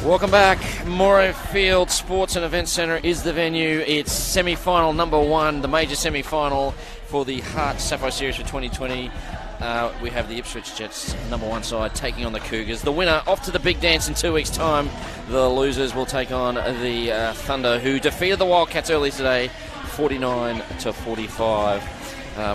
Welcome back. Morrow Field Sports and Events Centre is the venue. It's semi-final number 1, the major semi-final for the HART Sapphire Series for 2020. We have the Ipswich Jets number 1 side taking on the Cougars. The winner off to the big dance in 2 weeks' time. The losers will take on the Thunder, who defeated the Wildcats early today, 49-45.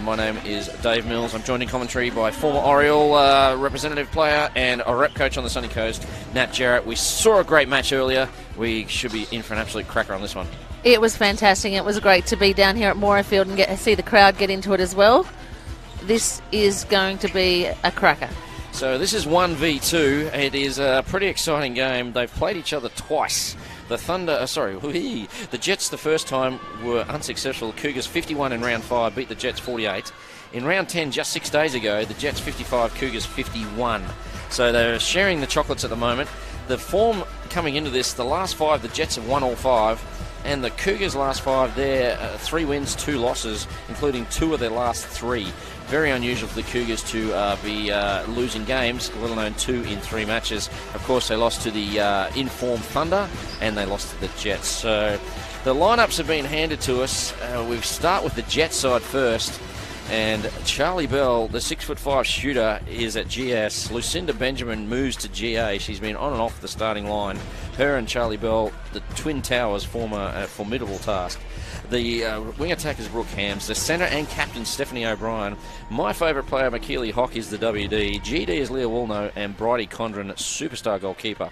My name is Dave Mills. I'm joined in commentary by former Oriole representative player and a rep coach on the Sunny Coast, Nat Jarrett. We saw a great match earlier. We should be in for an absolute cracker on this one. It was fantastic. It was great to be down here at Morayfield and see the crowd get into it as well. This is going to be a cracker. So this is 1v2. It is a pretty exciting game. They've played each other twice. The the Jets the first time were unsuccessful. The Cougars 51 in round 5, beat the Jets 48. In round 10, just 6 days ago, the Jets 55, Cougars 51. So they're sharing the chocolates at the moment. The form coming into this, the last 5, the Jets have won all 5. And the Cougars' last 5, they're 3 wins, 2 losses, including 2 of their last 3. Very unusual for the Cougars to be losing games, let alone 2 in 3 matches. Of course, they lost to the in-form Thunder, and they lost to the Jets. So the lineups have been handed to us. We start with the Jets side first. And Charlie Bell, the 6'5" shooter, is at GS. Lucinda Benjamin moves to GA. She's been on and off the starting line. Her and Charlie Bell, the Twin Towers, form a formidable task. The wing attack is Brooke Hams. The centre and captain, Stephanie O'Brien. My favourite player, McKeely Hock, is the WD. GD is Leah Woolnough, and Bridie Condren, superstar goalkeeper.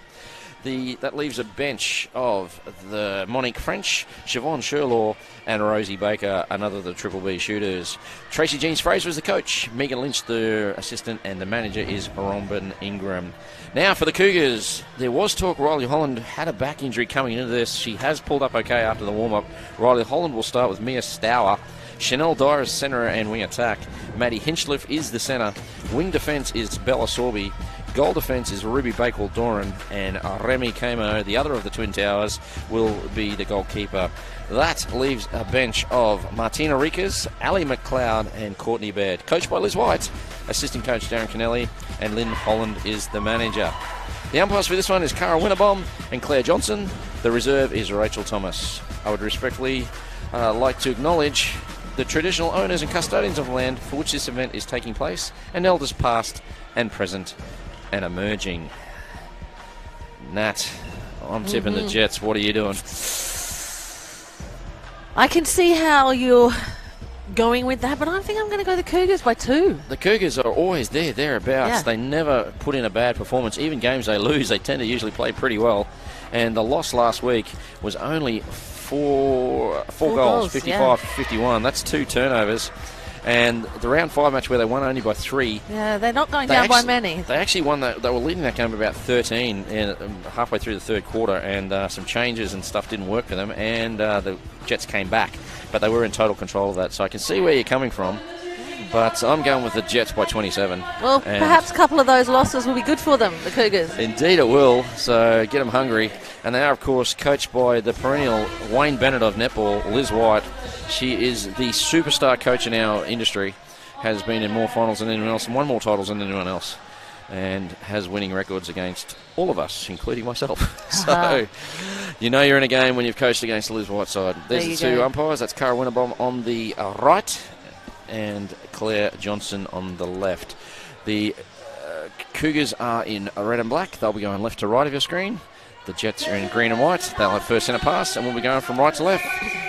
That leaves a bench of the Monique French, Siobhan Sherlaw, and Rosie Baker, another of the Triple B shooters. Tracy Jeans Fraser is the coach, Megan Lynch the assistant, and the manager is Robin Ingram. Now for the Cougars, there was talk Riley Holland had a back injury coming into this. She has pulled up okay after the warm-up. Riley Holland will start with Mia Stour. Chanel Dyer is centre and wing attack. Maddie Hinchliffe is the centre. Wing defence is Bella Sorby. Goal defence is Ruby Bakewell-Doran, and Remy Camo, the other of the Twin Towers, will be the goalkeeper. That leaves a bench of Martina Rikas, Ali McLeod, and Courtney Baird. Coached by Liz White, assistant coach Darren Kennelly, and Lynn Holland is the manager. The umpires for this one is Cara Winterbaum and Claire Johnson. The reserve is Rachel Thomas. I would respectfully like to acknowledge the traditional owners and custodians of the land for which this event is taking place, and elders past and present and emerging. Nat, I'm tipping the Jets. What are you doing? I can see how you're going with that, but I think I'm going to go the Cougars by 2. The Cougars are always thereabouts. Yeah. They never put in a bad performance. Even games they lose, they tend to usually play pretty well. And the loss last week was only four goals, 55-51. That's 2 turnovers. And the round 5 match where they won only by 3. Yeah, they're not going down by many. They actually won that. They were leading that game about 13 halfway through the third quarter, and some changes and stuff didn't work for them, and the Jets came back. But they were in total control of that, so I can see where you're coming from. But I'm going with the Jets by 27. Well, perhaps a couple of those losses will be good for them, the Cougars. Indeed it will, so get them hungry. And they are, of course, coached by the perennial Wayne Bennett of netball, Liz White. She is the superstar coach in our industry, has been in more finals than anyone else and won more titles than anyone else, and has winning records against all of us, including myself. So you know you're in a game when you've coached against the Liz White side. There's the 2 umpires. That's Cara Winterbaum on the right and Claire Johnson on the left. The Cougars are in red and black. They'll be going left to right of your screen. The Jets are in green and white. They'll have first centre pass, and we'll be going from right to left.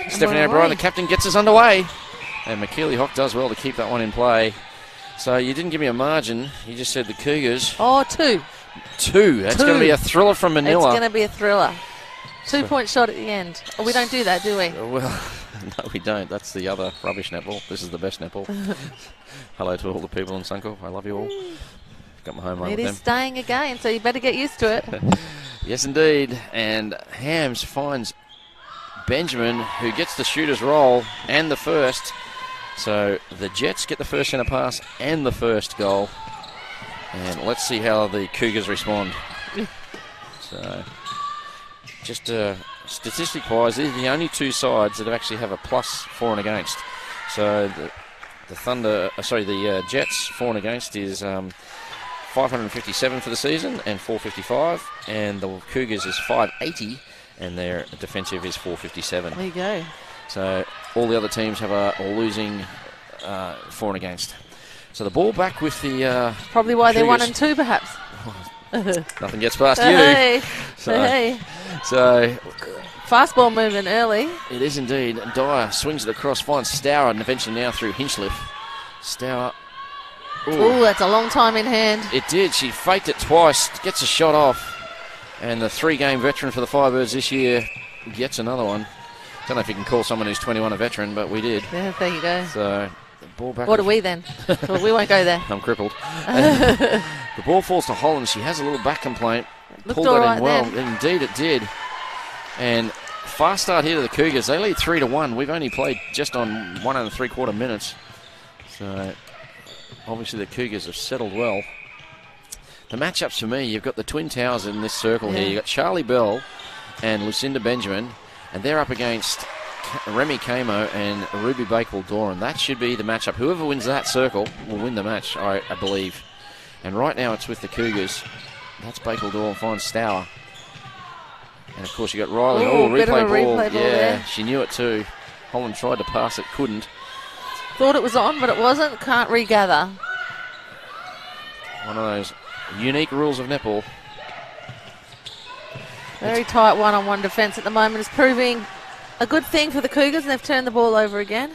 Stephanie O'Brien, the captain, gets us underway. And McKeely Hock does well to keep that one in play. So you didn't give me a margin. You just said the Cougars. Oh, 2. 2. That's going to be a thriller from Manila. It's going to be a thriller. 2-point shot at the end. Oh, we don't do that, do we? Well, no, we don't. That's the other rubbish netball. This is the best netball. Hello to all the people in Suncorp. I love you all. Got my home line with them. It is staying again, so you better get used to it. Yes, indeed. And Hams finds Benjamin, who gets the shooter's roll and the first. So the Jets get the first centre pass and the first goal. And let's see how the Cougars respond. So, just statistic-wise, these are the only 2 sides that actually have a plus for and against. So the Jets for and against is 557 for the season and 455, and the Cougars is 580, and their defensive is 457. There you go. So all the other teams are losing for and against. So the ball back with the probably why Cougars. they're 1 and 2, perhaps. Nothing gets past Hey. you. Hey. So Fastball moving early. it is indeed. Dyer swings it across, finds Stour, and eventually now through Hinchliffe. Stour. Ooh, that's a long time in hand. It did. She faked it twice, gets a shot off, and the 3-game veteran for the Firebirds this year gets another one. Don't know if you can call someone who's 21 a veteran, but we did. Yeah, there you go. So the ball back. What are we then? Well, we won't go there. I'm crippled. The ball falls to Holland. She has a little back complaint. Looked Pulled all that right in well. then. Indeed, it did. And fast start here to the Cougars. They lead 3-1. We've only played just on 1 3/4 minutes. So obviously the Cougars have settled well. The matchups for me, you've got the Twin Towers in this circle here. You've got Charlie Bell and Lucinda Benjamin, and they're up against Remy Camo and Ruby Bakewell-Doran. That should be the matchup. Whoever wins that circle will win the match, I believe. And right now it's with the Cougars. That's Bakewell-Doran finds Stour. And of course you got Riley. Ooh, Replay bit of a ball. replay ball there. She knew it too. Holland tried to pass it, couldn't. Thought it was on, but it wasn't. Can't regather. One of those unique rules of netball. Very tight one-on-one defence at the moment. It's proving a good thing for the Cougars, and they've turned the ball over again.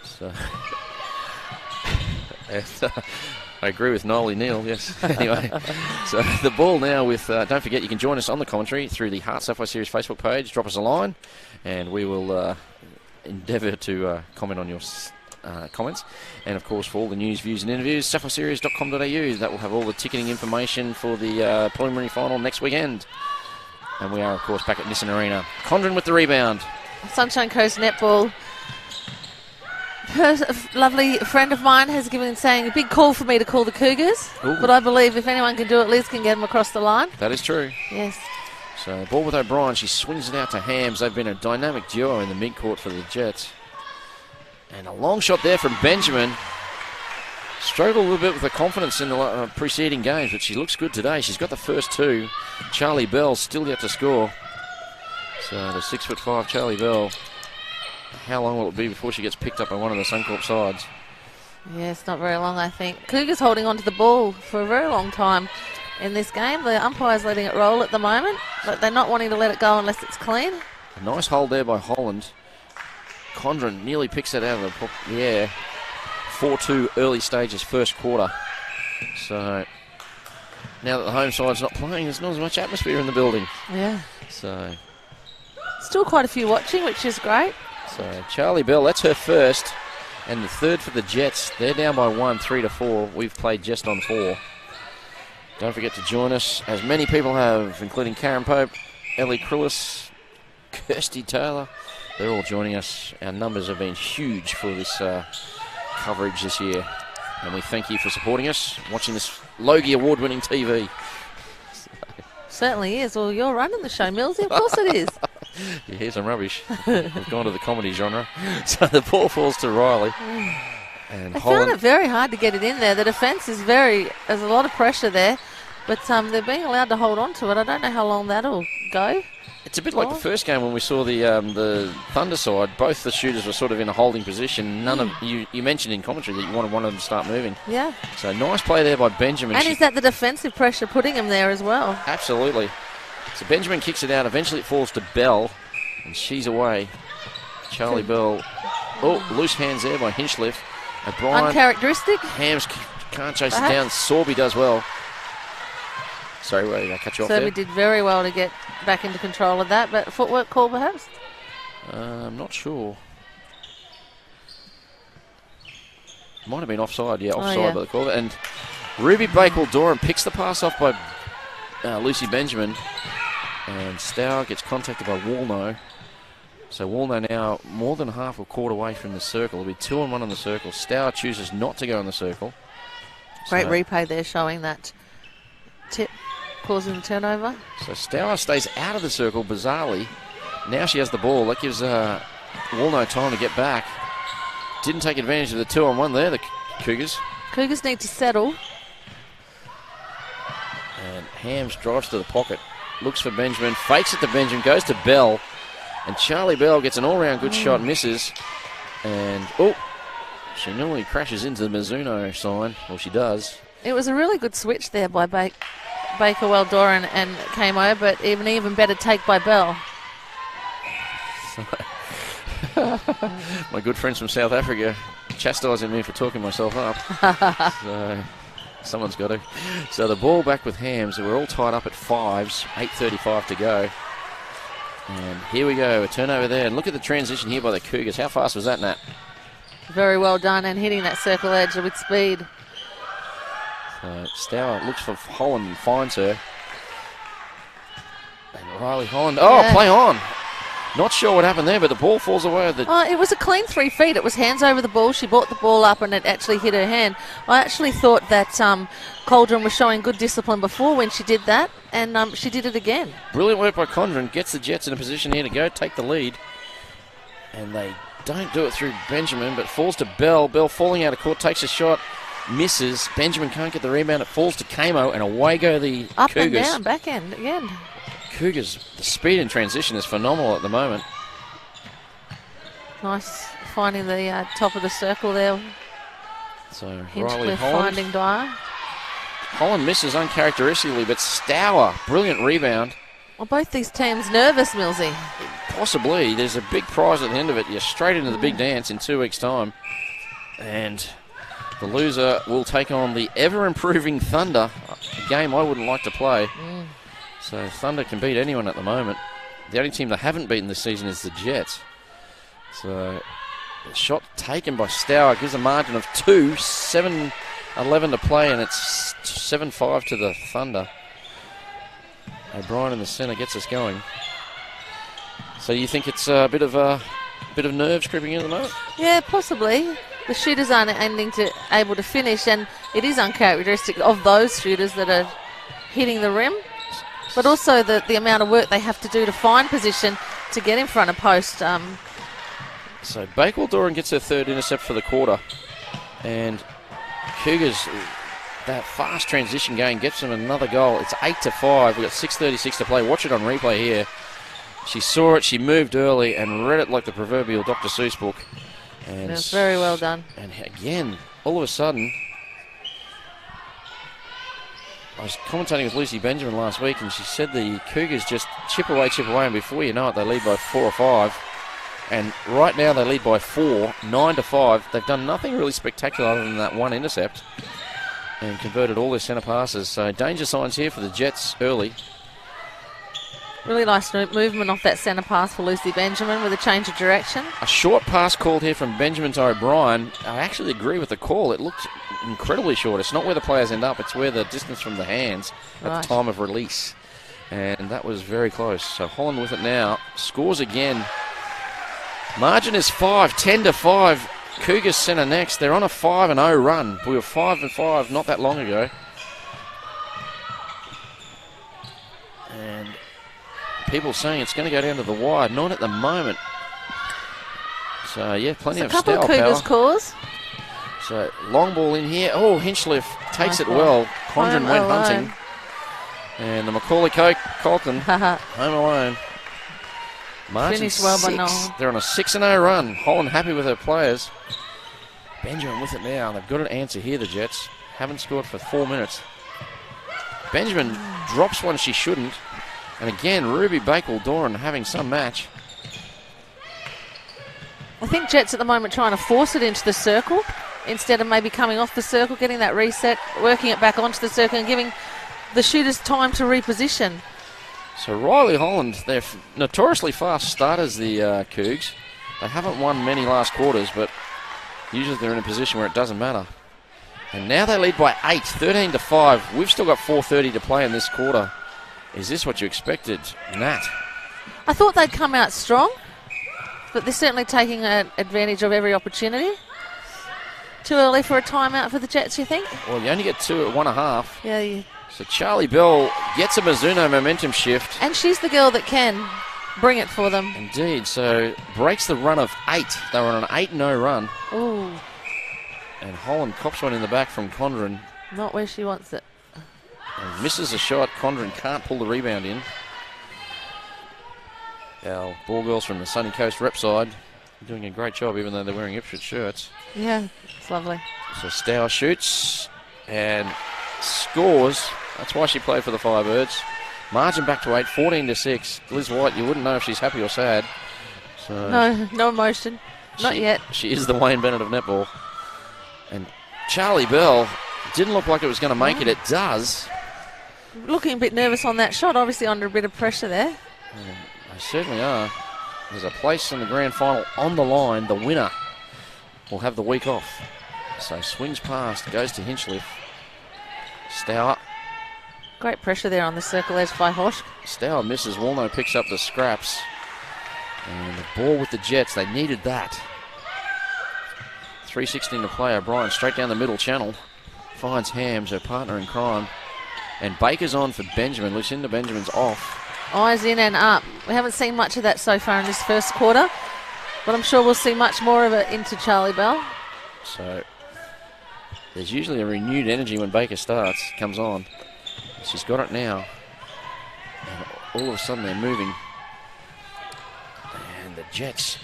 So, I agree with Nolly Neal, yes. Anyway, so the ball now with, don't forget you can join us on the commentary through the HART Sapphire Series Facebook page. Drop us a line and we will endeavour to comment on your comments. And of course, for all the news, views and interviews, sapphireseries.com.au. That will have all the ticketing information for the preliminary final next weekend. And we are, of course, back at Nissan Arena. Condren with the rebound. Sunshine Coast Netball. A lovely friend of mine has saying a big call for me to call the Cougars. Ooh. But I believe if anyone can do it, Liz can get them across the line. That is true. Yes. So ball with O'Brien. She swings it out to Hams. They've been a dynamic duo in the midcourt for the Jets. And a long shot there from Benjamin. Struggled a little bit with the confidence in the preceding games, but she looks good today. She's got the first 2. Charlie Bell still yet to score. So the 6'5" Charlie Bell. How long will it be before she gets picked up by one of the Suncorp sides? Yes, not very long, I think. Cougars holding onto the ball for a very long time in this game. The umpire's letting it roll at the moment, but they're not wanting to let it go unless it's clean. A nice hold there by Holland. Condren nearly picks it out of the air. 4-2 early stages, first quarter. So now that the home side's not playing, there's not as much atmosphere in the building. Yeah. So Still quite a few watching, which is great. So Charlie Bell, that's her first. And the third for the Jets. They're down by 1, 3-4. We've played just on 4. Don't forget to join us, as many people have, including Karen Pope, Ellie Krillis, Kirsty Taylor. They're all joining us. Our numbers have been huge for this coverage this year. And we thank you for supporting us, watching this Logie award-winning TV. Certainly is. Well, you're running the show, Millsy. Of course it is. You hear some rubbish. We've gone to the comedy genre. So the ball falls to Riley. And They Holland, found it very hard to get it in there. The defence is there's a lot of pressure there, but they're being allowed to hold on to it. I don't know how long that'll go. it's a bit like the first game when we saw the Thunder side. Both the shooters were sort of in a holding position. None of you mentioned in commentary that you wanted one of them to start moving. Yeah. So nice play there by Benjamin. And is that the defensive pressure putting him there as well? Absolutely. So Benjamin kicks it out. Eventually it falls to Bell, and she's away. Charlie Bell. Oh, loose hands there by Hinchliffe. O'Brien. Uncharacteristic. Hams can't chase it down. Sorby does well. Sorry, I cut you off there. Sorby did very well to get back into control of that, but footwork call perhaps? I'm not sure. Might have been offside. Yeah, offside by the call. And Ruby Bakewell-Doran picks the pass off by Lucy Benjamin. And Stour gets contacted by Walno. So Walno now more than half a court away from the circle. It'll be 2-on-1 on the circle. Stour chooses not to go on the circle. Great replay there showing that tip causing the turnover. So Stour stays out of the circle, bizarrely. Now she has the ball. That gives Walno time to get back. Didn't take advantage of the 2-on-1 there, the Cougars. Cougars need to settle. And Hams drives to the pocket, looks for Benjamin, fakes it to Benjamin, goes to Bell. And Charlie Bell gets an all-round good shot, misses. And, she normally crashes into the Mizuno sign. Well, she does. It was a really good switch there by Baker Weldoran and came over, but even better take by Bell. My good friends from South Africa chastising me for talking myself up. So someone's got to. So the ball back with Hams. We're all tied up at 5s, 8:35 to go. And here we go, a turnover there. And look at the transition here by the Cougars. How fast was that, Nat? Very well done, and hitting that circle edge with speed. So Stour looks for Holland and finds her. And Riley Holland, play on. Not sure what happened there, but the ball falls away. It was a clean 3 feet. It was hands over the ball. She brought the ball up and it actually hit her hand. I actually thought that Coldren was showing good discipline before when she did that, and she did it again. Brilliant work by Condren. Gets the Jets in a position here to go take the lead. And they don't do it through Benjamin, but falls to Bell. Bell falling out of court, takes a shot, misses. Benjamin can't get the rebound. It falls to Kamo, and away go the Cougars. Up and down, back end again. Cougars, the speed in transition is phenomenal at the moment. Nice finding the top of the circle there. So Hinchcliffe Riley Holland. finding Dyer. Holland misses uncharacteristically, but Stour, brilliant rebound. Well, both these teams nervous, Millsy. Possibly. There's a big prize at the end of it. You're straight into the big dance in 2 weeks' time. And the loser will take on the ever-improving Thunder, a game I wouldn't like to play. So Thunder can beat anyone at the moment. The only team they haven't beaten this season is the Jets. So the shot taken by Stour gives a margin of 2, 7-11 to play, and it's 7-5 to the Thunder. O'Brien in the centre gets us going. So you think it's a bit of nerves creeping in at the moment? Yeah, possibly. The shooters aren't able to finish, and it is uncharacteristic of those shooters that are hitting the rim. But also the amount of work they have to do to find position to get in front of post. So Bakewell-Doran gets her third intercept for the quarter. And Cougars, that fast transition game, gets them another goal. It's 8-5. We've got 6:36 to play. Watch it on replay here. She saw it, she moved early and read it like the proverbial Dr. Seuss book. And that's very well done. And again, all of a sudden, I was commentating with Lucy Benjamin last week, and she said the Cougars just chip away, and before you know it, they lead by 4 or 5. And right now they lead by 4, 9-5. They've done nothing really spectacular other than that one intercept and converted all their centre passes. So danger signs here for the Jets early. Really nice movement off that centre pass for Lucy Benjamin with a change of direction. A short pass called here from Benjamin to O'Brien. I actually agree with the call. It looked incredibly short. It's not where the players end up. It's where the distance from the hands at the time of release. And that was very close. So Holland with it now. Scores again. Margin is 5, 10-5. Cougars centre next. They're on a 5-0 run. We were 5-5 not that long ago. And people saying it's going to go down to the wire. Not at the moment. So, yeah, plenty of couple Stour of Cougars power. calls. So, long ball in here. Oh, Hinchcliffe takes it well. Condren went hunting. And the Macaulay Colton home alone. Margin Finished well 6. by Noel. They're on a 6-0 run. Holland happy with her players. Benjamin with it now. They've got an answer here, the Jets. Haven't scored for 4 minutes. Benjamin drops one she shouldn't. And again, Ruby Bakewell-Doran having some match. I think Jets at the moment trying to force it into the circle instead of maybe coming off the circle, getting that reset, working it back onto the circle and giving the shooters time to reposition. So Riley Holland, they're notoriously fast starters, the Cougs. They haven't won many last quarters, but usually they're in a position where it doesn't matter. And now they lead by 8, 13-5. We've still got 4:30 to play in this quarter. Is this what you expected, Nat? I thought they'd come out strong, but they're certainly taking advantage of every opportunity. Too early for a timeout for the Jets, you think? Well, you only get 2 at 1.5. Yeah. So Charlie Bell gets a Mizuno momentum shift. And she's the girl that can bring it for them. Indeed. So breaks the run of 8. They were on an 8-0 run. Ooh. And Holland cops one in the back from Condren. Not where she wants it. And misses a shot. Condren can't pull the rebound in. Our ball girls from the Sunny Coast rep side doing a great job, even though they're wearing Ipswich shirts. Yeah, it's lovely. So Stour shoots and scores. That's why she played for the Firebirds. Margin back to 8, 14-6. Liz White, you wouldn't know if she's happy or sad. So no emotion. Not yet. She is the Wayne Bennett of netball. And Charlie Bell didn't look like it was going to make it. It does. Looking a bit nervous on that shot, obviously under a bit of pressure there. They certainly are. There's a place in the grand final on the line. The winner will have the week off. So swings past, goes to Hinchliffe. Stour. Great pressure there on the circle edge by Hosh. Stour misses. Wolno picks up the scraps. And the ball with the Jets. They needed that. 3:16 to play. O'Brien straight down the middle channel. Finds Hams, her partner in crime. And Baker's on for Benjamin. Lucinda Benjamin's off. Eyes in and up. We haven't seen much of that so far in this first quarter, but I'm sure we'll see much more of it into Charlie Bell. So there's usually a renewed energy when Baker starts, comes on. She's got it now. And all of a sudden they're moving. And the Jets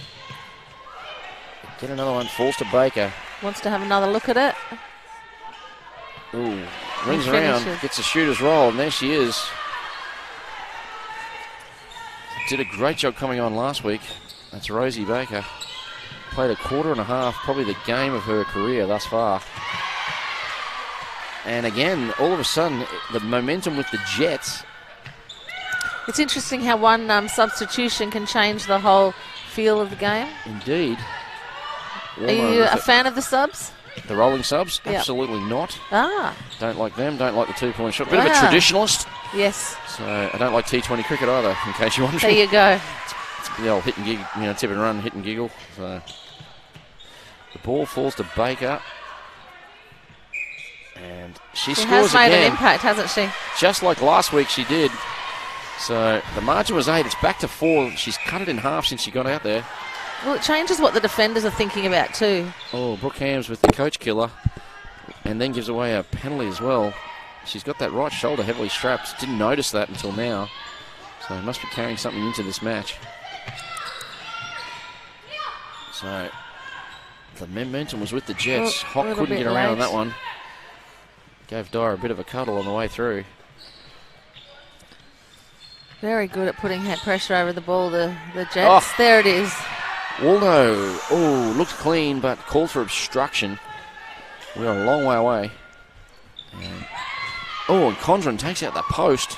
get another one, falls to Baker. Wants to have another look at it. Ooh, rings around, gets a shooter's roll, and there she is. Did a great job coming on last week. That's Rosie Baker. Played a quarter and a half, probably the game of her career thus far. And again, all of a sudden, the momentum with the Jets. It's interesting how one substitution can change the whole feel of the game. Indeed. Are you a fan of the subs? The rolling subs? Yep. Absolutely not. Ah. Don't like them, don't like the 2-point shot. Bit of a traditionalist. Yes. So I don't like T20 cricket either, in case you're wondering. There you go. It's the old hit and giggle, tip and run, hit and giggle. So the ball falls to Baker. And she scores has made again. An impact, hasn't she? Just like last week she did. So the margin was 8, it's back to 4. She's cut it in half since she got out there. Well, it changes what the defenders are thinking about too. Oh, Brooke Hams with the coach killer. And then gives away a penalty as well. She's got that right shoulder heavily strapped. Didn't notice that until now. So must be carrying something into this match. So the momentum was with the Jets. Hock couldn't get around on that one. Gave Dyer a bit of a cuddle on the way through. Very good at putting pressure over the ball, the Jets. Oh. There it is. Waldo, looked clean, but called for obstruction. We're a long way away. And Condren takes out that post,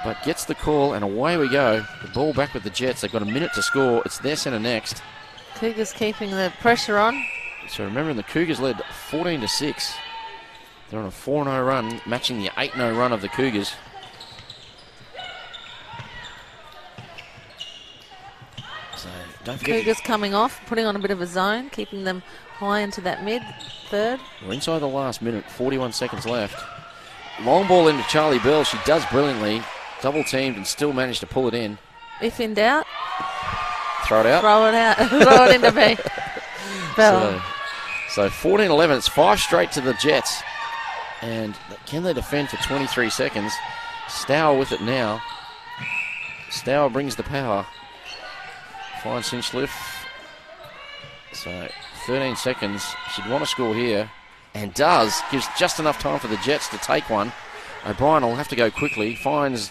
but gets the call, and away we go. The ball back with the Jets. They've got a minute to score. It's their centre next. Cougars keeping the pressure on. So remember, the Cougars led 14-6. They're on a 4-0 run, matching the 8-0 run of the Cougars. So don't forget. Cougars coming off, putting on a bit of a zone, keeping them high into that mid-third. We're inside the last minute, 41 seconds left. Long ball into Charlie Bell. She does brilliantly. Double teamed and still managed to pull it in. If in doubt, throw it out. Throw it out. Throw it into me. Bell. So 14-11. It's 5 straight to the Jets. And can they defend for 23 seconds? Stour with it now. Stour brings the power. Finds Hinchliffe. So 13 seconds. She'd want to score here. And does. Gives just enough time for the Jets to take one. O'Brien will have to go quickly. Finds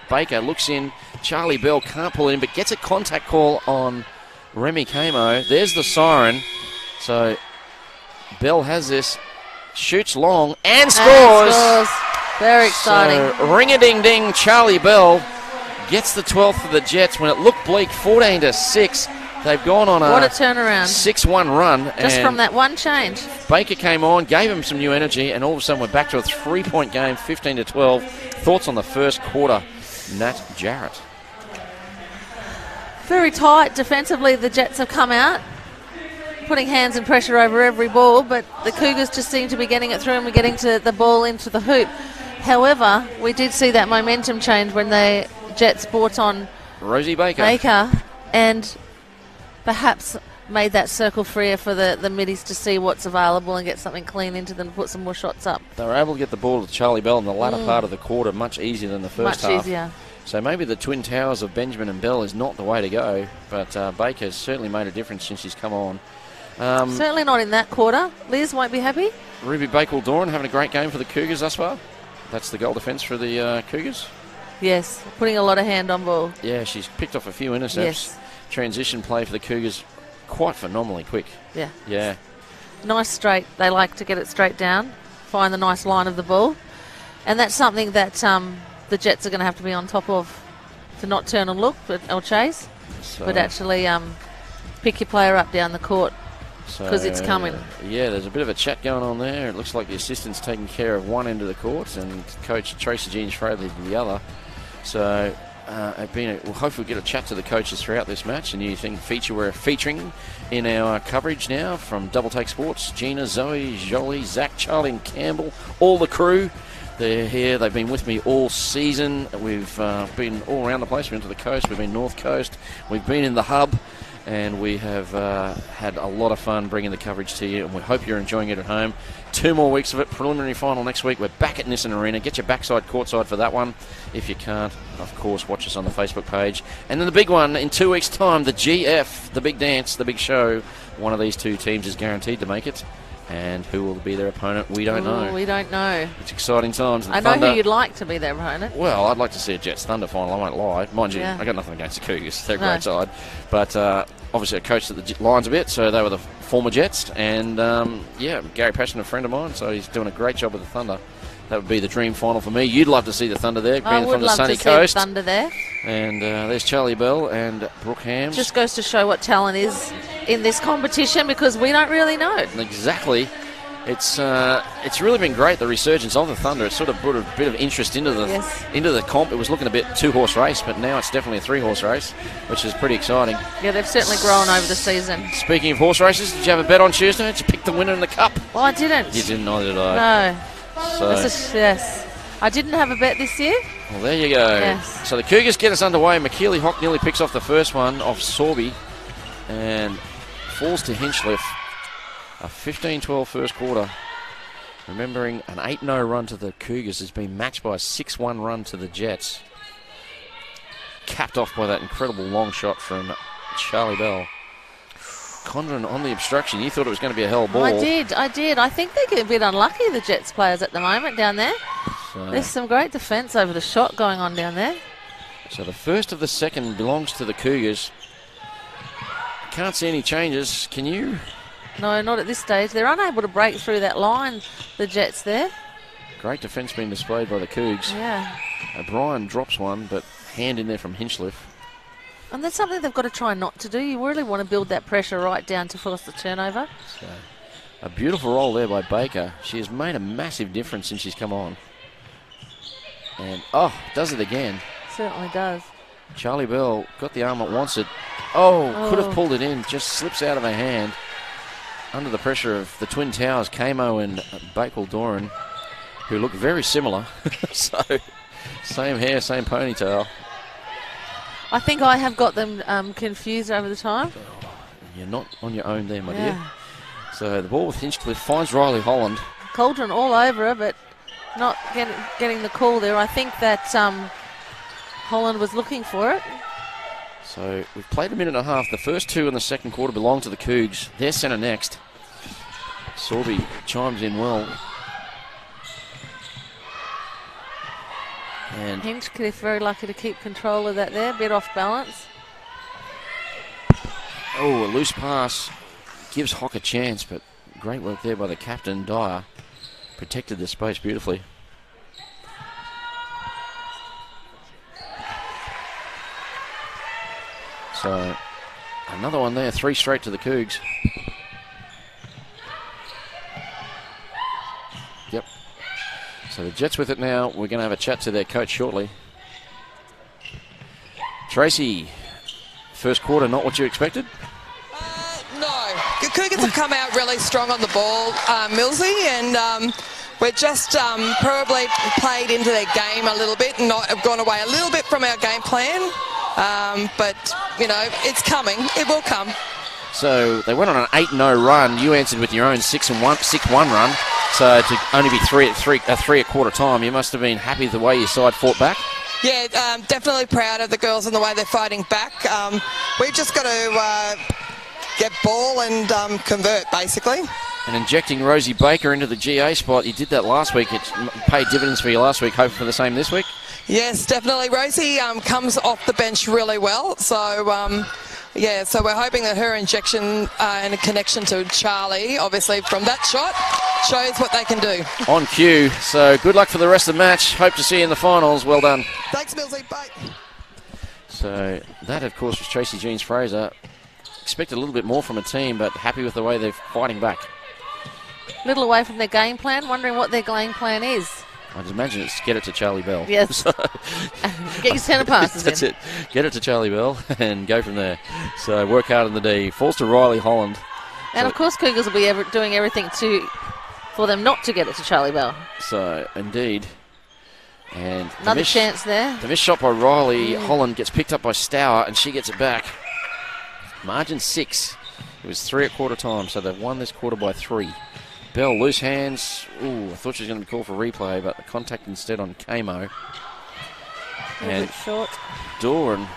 Baker. Looks in. Charlie Bell can't pull it in, but gets a contact call on Remy Camo. There's the siren. So Bell has this. Shoots long and scores. Very exciting. So, ring-a-ding-ding, Charlie Bell gets the 12th for the Jets when it looked bleak, 14-6. They've gone on what a turnaround. 6-1 run. Just from that one change. Baker came on, gave him some new energy, and all of a sudden we're back to a 3-point game, 15-12. Thoughts on the first quarter, Nat Jarrett? Very tight defensively. The Jets have come out, putting hands and pressure over every ball, but the Cougars just seem to be getting it through and we're getting to the ball into the hoop. However, we did see that momentum change when the Jets brought on Rosie Baker. And perhaps made that circle freer for the middies to see what's available and get something clean into them, put some more shots up. They were able to get the ball to Charlie Bell in the latter part of the quarter much easier than the first half. Much easier. So maybe the twin towers of Benjamin and Bell is not the way to go, but Baker's certainly made a difference since she's come on. Certainly not in that quarter. Liz won't be happy. Ruby Bakewell-Doran having a great game for the Cougars thus far. That's the goal defence for the Cougars. Yes, putting a lot of hand on ball. Yeah, she's picked off a few intercepts. Yes. Transition play for the Cougars, quite phenomenally quick. Yeah. Yeah. Nice straight. They like to get it straight down, find the nice line of the ball. And that's something that the Jets are going to have to be on top of, to not turn and look or chase, but actually pick your player up down the court because it's coming. Yeah, there's a bit of a chat going on there. It looks like the assistant's taking care of one end of the court and Coach Tracy Jean-Fraley the other. So we'll hopefully get a chat to the coaches throughout this match. And you think we're featuring in our coverage now from Double Take Sports. Gina, Zoe, Jolie, Zach, Charlie and Campbell, all the crew. They're here. They've been with me all season. We've been all around the place. We've been to the coast. We've been North Coast. We've been in the hub. And we have had a lot of fun bringing the coverage to you. And we hope you're enjoying it at home. 2 more weeks of it. Preliminary final next week. We're back at Nissan Arena. Get your backside courtside for that one. If you can't, of course, watch us on the Facebook page. And then the big one in 2 weeks' time, the GF, the big dance, the big show. One of these two teams is guaranteed to make it. And who will be their opponent, we don't know. We don't know. It's exciting times. I know who you'd like to be their opponent. Well, I'd like to see a Jets Thunder final, I won't lie. Mind you, I got nothing against the Cougars. They're a great side. But obviously I coached at the Lions a bit, so they were the former Jets. And, Gary Passion, a friend of mine, so he's doing a great job with the Thunder. That would be the dream final for me. You'd love to see the Thunder there, being from the sunny coast. I would love to see the Thunder there. And there's Charlie Bell and Brooke Hams. Just goes to show what talent is in this competition because we don't really know. Exactly. It's really been great, the resurgence of the Thunder. It's sort of brought a bit of interest into the comp. It was looking a bit 2-horse race, but now it's definitely a 3-horse race, which is pretty exciting. Yeah, they've certainly grown over the season. Speaking of horse races, did you have a bet on Tuesday? Did you pick the winner in the Cup? Well, I didn't. You didn't, neither did I. No. Yes. I didn't have a bet this year. Well, there you go. Yes. So the Cougars get us underway. McKeely Hock nearly picks off the first one off Sorby and falls to Hinchliffe. A 15-12 first quarter. Remembering an 8-0 run to the Cougars has been matched by a 6-1 run to the Jets. Capped off by that incredible long shot from Charlie Bell. Condren on the obstruction. You thought it was going to be a hell ball. I did. I think they get a bit unlucky, the Jets players at the moment down there. So there's some great defence over the shot going on down there. So the first of the second belongs to the Cougars. Can't see any changes. Can you? No, not at this stage. They're unable to break through that line, the Jets there. Great defence being displayed by the Cougs. Yeah. O'Brien drops one, but hand in there from Hinchliffe. And that's something they've got to try not to do. You really want to build that pressure right down to force the turnover. So, a beautiful roll there by Baker. She has made a massive difference since she's come on. And, does it again. Certainly does. Charlie Bell got the arm that wants it. Could have pulled it in. Just slips out of her hand. Under the pressure of the Twin Towers, Kamo and Bakewell-Doran, who look very similar. So, same hair, same ponytail. I think I have got them confused over the time. You're not on your own there, my dear. So the ball with Hinchcliffe finds Riley Holland. Cauldron all over her, but not getting the call there. I think that Holland was looking for it. So we've played a minute and a half. The first two in the second quarter belong to the Cougs. They're centre next. Sorby chimes in well. And Hinchcliffe very lucky to keep control of that there. Bit off balance. A loose pass gives Hock a chance, but great work there by the captain, Dyer. Protected the space beautifully. So, another one there, 3 straight to the Cougs. Yep. So the Jets with it now. We're going to have a chat to their coach shortly. Tracy, first quarter, not what you expected? No. The Cougars have come out really strong on the ball, Millsy, and we're just probably played into their game a little bit and have gone away a little bit from our game plan. But, it's coming. It will come. So they went on an 8-0 run. You answered with your own 6-1 run. So to only be three at quarter time, you must have been happy the way your side fought back. Yeah, definitely proud of the girls and the way they're fighting back. We've just got to get ball and convert, basically. And injecting Rosie Baker into the GA spot, you did that last week. It paid dividends for you last week. Hoping for the same this week. Yes, definitely. Rosie comes off the bench really well. So, yeah, so we're hoping that her injection and a connection to Charlie, obviously, from that shot, shows what they can do. On cue. So good luck for the rest of the match. Hope to see you in the finals. Well done. Thanks, Millsy. Bye. So that, of course, was Tracy Jeans-Fraser. Expected a little bit more from a team, but happy with the way they're fighting back. Little away from their game plan, wondering what their game plan is. I'd imagine it's get it to Charlie Bell. Yes. Get your centre passes That's in. it. Get it to Charlie Bell and go from there. So work hard in the D. Falls to Riley Holland. And, of course, Cougars will be doing everything for them not to get it to Charlie Bell. So, indeed. And another chance there. The missed shot by Riley Holland gets picked up by Stour, and she gets it back. Margin 6. It was 3 at quarter time, so they've won this quarter by 3. Bell, loose hands. Ooh, I thought she was going to be called for replay, but the contact instead on Kamo. And short. Doran,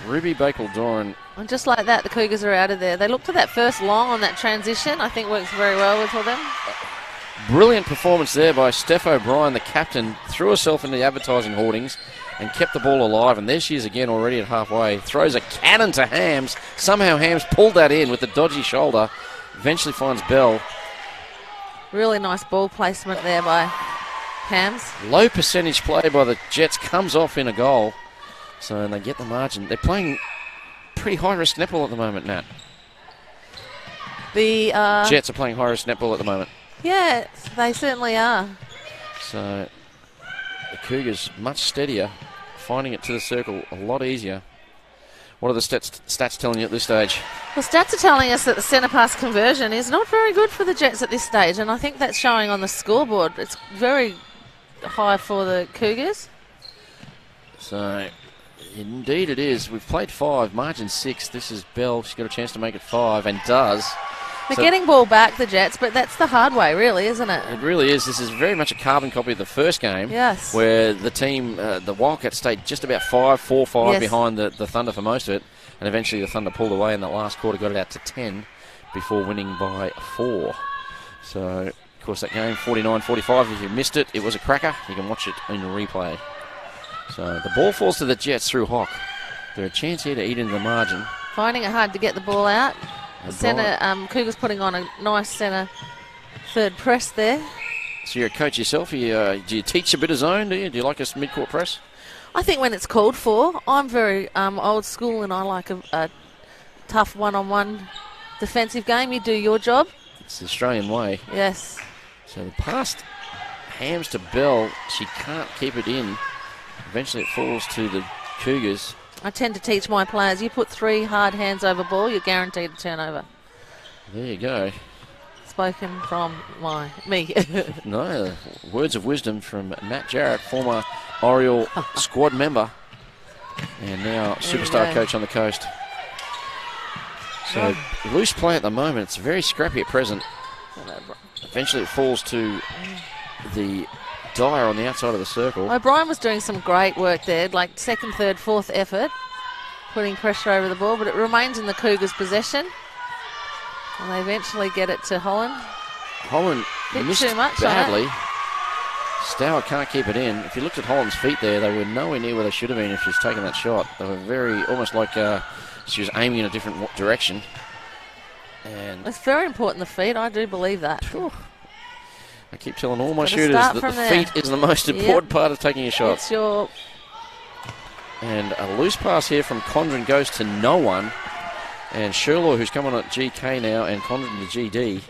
Ruby Bakel-Doran. And just like that, the Cougars are out of there. They looked at that first long on that transition. I think works very well for them. Brilliant performance there by Steph O'Brien, the captain. Threw herself into the advertising hoardings and kept the ball alive. And there she is again already at halfway. Throws a cannon to Hams. Somehow Hams pulled that in with the dodgy shoulder. Eventually finds Bell. Really nice ball placement there by Hams. Low percentage play by the Jets comes off in a goal. So they get the margin. They're playing pretty high-risk netball at the moment, Nat. The Jets are playing high-risk netball at the moment. Yeah, they certainly are. So the Cougars much steadier, finding it to the circle a lot easier. What are the stats telling you at this stage? Well, stats are telling us that the centre pass conversion is not very good for the Jets at this stage, and I think that's showing on the scoreboard. It's very high for the Cougars. So, indeed it is. We've played 5, margin 6. This is Bell. She's got a chance to make it 5, and does. They're getting ball back, the Jets, but that's the hard way, really, isn't it? It really is. This is very much a carbon copy of the first game. Yes. Where the team, the Wildcats, stayed just about 4-5 yes. behind the Thunder for most of it. And eventually the Thunder pulled away in that last quarter, got it out to 10 before winning by 4. So, of course, that game, 49-45. If you missed it, it was a cracker. You can watch it in the replay. So the ball falls to the Jets through Hock. They're a chance here to eat into the margin. Finding it hard to get the ball out. Centre, Cougars putting on a nice centre third press there. So you're a coach yourself. Do you teach a bit of zone, do you? Do you like a mid-court press? I think when it's called for. I'm very old school and I like a tough one-on-one defensive game. You do your job. It's the Australian way. Yes. So the pass Hams to Bell. She can't keep it in. Eventually it falls to the Cougars. I tend to teach my players, you put 3 hard hands over ball, you're guaranteed a turnover. There you go. Spoken from me. No, words of wisdom from Nat Jarrett, former Oriole squad member, and now superstar coach on the coast. So loose play at the moment. It's very scrappy at present. Eventually it falls to the Dyer on the outside of the circle. O'Brien was doing some great work there, like second, third, fourth effort, putting pressure over the ball, but it remains in the Cougars' possession. And they eventually get it to Holland. Holland missed too much badly. Stour can't keep it in. If you looked at Holland's feet there, they were nowhere near where they should have been if she's taken that shot. They were almost like she was aiming in a different direction. And it's very important, the feet, I do believe that. Phew. I keep telling all my shooters that the feet is the most important part of taking a shot. It's your... And a loose pass here from Condren goes to no one. And Sherlaw, who's come on at GK now, and Condren to GD.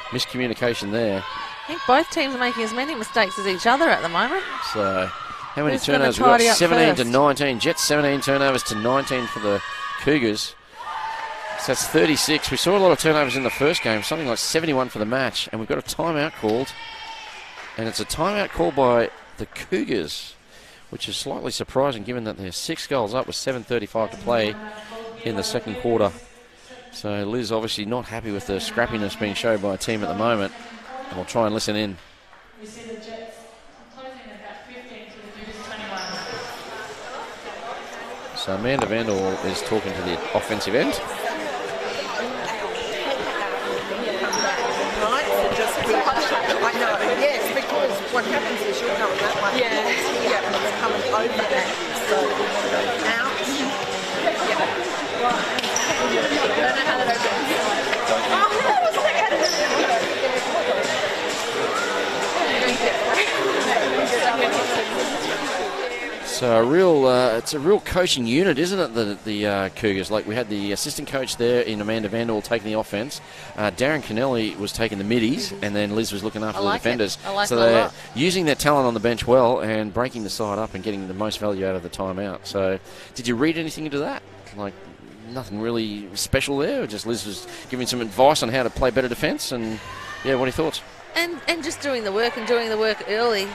Miscommunication there. I think both teams are making as many mistakes as each other at the moment. So, how many turnovers? We've got 17 to 19. Jets 17 turnovers to 19 for the Cougars. So that's 36. We saw a lot of turnovers in the first game, something like 71 for the match. And we've got a timeout called. And it's a timeout called by the Cougars, which is slightly surprising given that they're 6 goals up with 7:35 to play in the second quarter. So Liz obviously not happy with the scrappiness being showed by a team at the moment. And we'll try and listen in. We see the Jets closing about 15 to the Cougars 21. So Amanda Vandal is talking to the offensive end. I know, yes, because what happens is you're going that way. Yeah, and it's coming over that. So, out. So it's a real coaching unit, isn't it? The Cougars. Like we had the assistant coach there in Amanda Vandal taking the offense. Darren Kennelly was taking the middies, and then Liz was looking after the defenders. So they're using their talent on the bench well and breaking the side up and getting the most value out of the timeout. So, did you read anything into that? Like nothing really special there, or just Liz was giving some advice on how to play better defence? And yeah, what are your thoughts? And just doing the work early.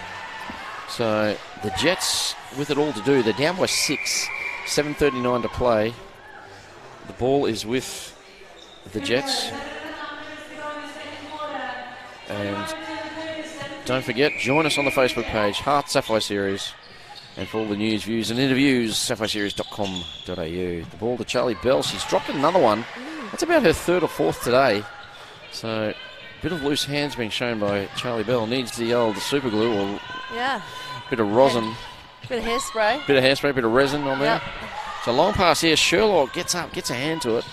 So the Jets, with it all to do, they're down by 6, 7:39 to play. The ball is with the Jets. And don't forget, join us on the Facebook page, HART Sapphire Series. And for all the news, views and interviews, sapphireseries.com.au. The ball to Charlie Bell. She's dropped another one. That's about her third or fourth today. So a bit of loose hands being shown by Charlie Bell. Needs the old super glue or bit of rosin. Bit of hairspray. Bit of hairspray, bit of resin on there. Yep. So long pass here. Sherlock gets up, gets a hand to it.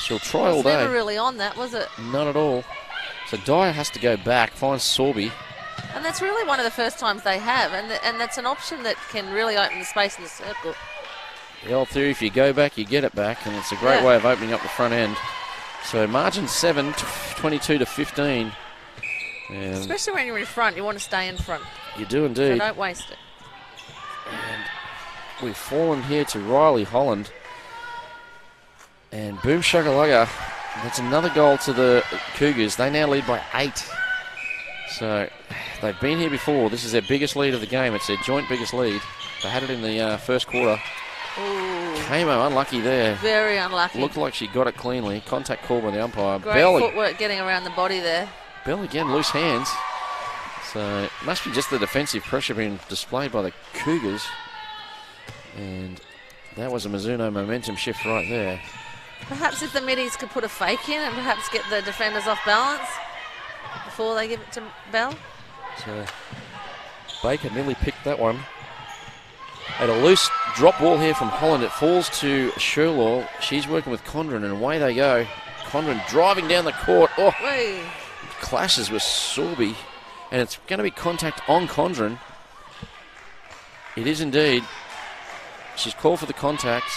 She'll try all day. Never really on that, was it? Not at all. So Dyer has to go back, finds Sorby. And that's really one of the first times they have, and that's an option that can really open the space in the circle. The old theory, if you go back, you get it back, and it's a great way of opening up the front end. So margin 7, 22 to 15. And especially when you're in front, you want to stay in front. You do indeed. So don't waste it. And we've fallen here to Riley Holland. And boom shakalaka. That's another goal to the Cougars. They now lead by 8. So they've been here before. This is their biggest lead of the game. It's their joint biggest lead. They had it in the first quarter. Ooh. Kamo unlucky there. Very unlucky. Looked like she got it cleanly. Contact call by the umpire. Great Bell, footwork getting around the body there. Bell again, loose hands. So it must be just the defensive pressure being displayed by the Cougars. And that was a Mizuno momentum shift right there. Perhaps if the middies could put a fake in and perhaps get the defenders off balance before they give it to Bell. So Baker nearly picked that one. And a loose drop ball here from Holland. It falls to Sherlaw. She's working with Condren, and away they go. Condren driving down the court. Oh, Whee. Clashes with Sorby. And it's going to be contact on Condren. It is indeed. She's called for the contact.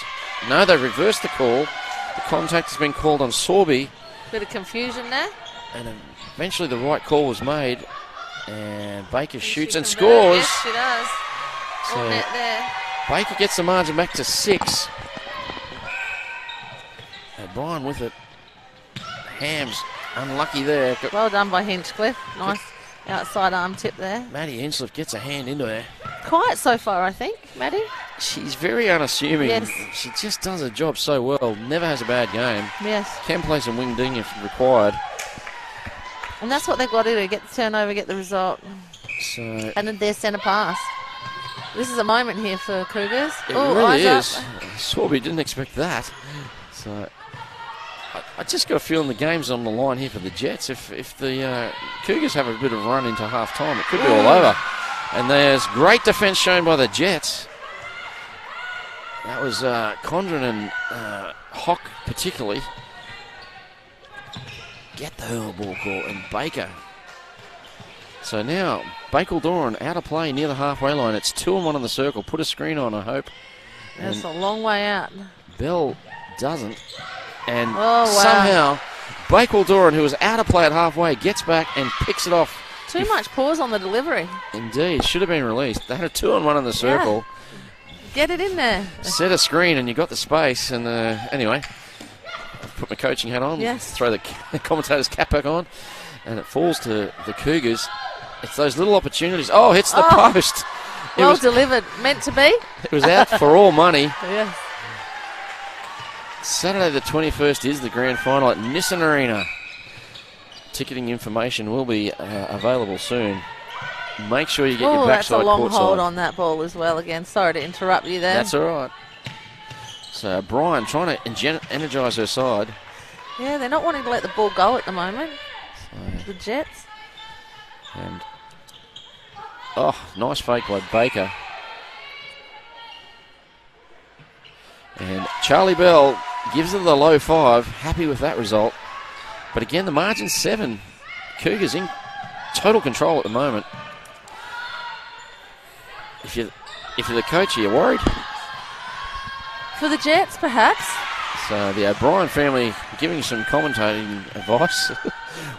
No, they reversed the call. The contact has been called on Sorby. Bit of confusion there. And eventually the right call was made. And Baker shoots and scores. Yes, she does. So All net there. Baker gets the margin back to 6. O'Brien with it. Hams unlucky there. Well done by Hinchcliffe. Nice outside arm tip there. Maddie Hinchcliffe gets a hand into there. Quiet so far, I think, Maddie. She's very unassuming. Yes. She just does her job so well. Never has a bad game. Yes. Can play some wing ding if required. And that's what they've got to do, get the turnover, get the result. So And then their centre pass. This is a moment here for Cougars. it Oh, really eyes is. up. Sorby didn't expect that. So I just got a feeling the game's on the line here for the Jets. If the Cougars have a bit of run into half time, it could be all over. And there's great defence shown by the Jets. That was Condren and Hock particularly. Get the hurl ball call, and Baker. So now Bakel-Doran out of play near the halfway line. It's 2-1 on the circle. Put a screen on, I hope. That's And a long way out. Bell doesn't. And Oh, wow. somehow Bakel-Doran, who was out of play at halfway, gets back and picks it off. Too much pause on the delivery. Indeed, should have been released. They had a 2-on-1 on the circle. Get it in there. Set a screen and you got the space. And anyway, I've put my coaching hat on. Yes. Throw the commentator's cap back on. And it falls to the Cougars. It's those little opportunities. Oh, hits the post. Well delivered. Meant to be. It was out for all money. Yes. Saturday the 21st is the grand final at Nissan Arena. Ticketing information will be available soon. Make sure you get your backside that's a long courtside. hold on that ball as well again. Sorry to interrupt you there. That's all right. So Brian trying to energise her side. Yeah, they're not wanting to let the ball go at the moment. The Jets. And nice fake by Baker. And Charlie Bell gives her the low 5. Happy with that result. But again, the margin's 7. Cougars in total control at the moment. If you're the coach, are you worried? For the Jets, perhaps. So the O'Brien family giving some commentating advice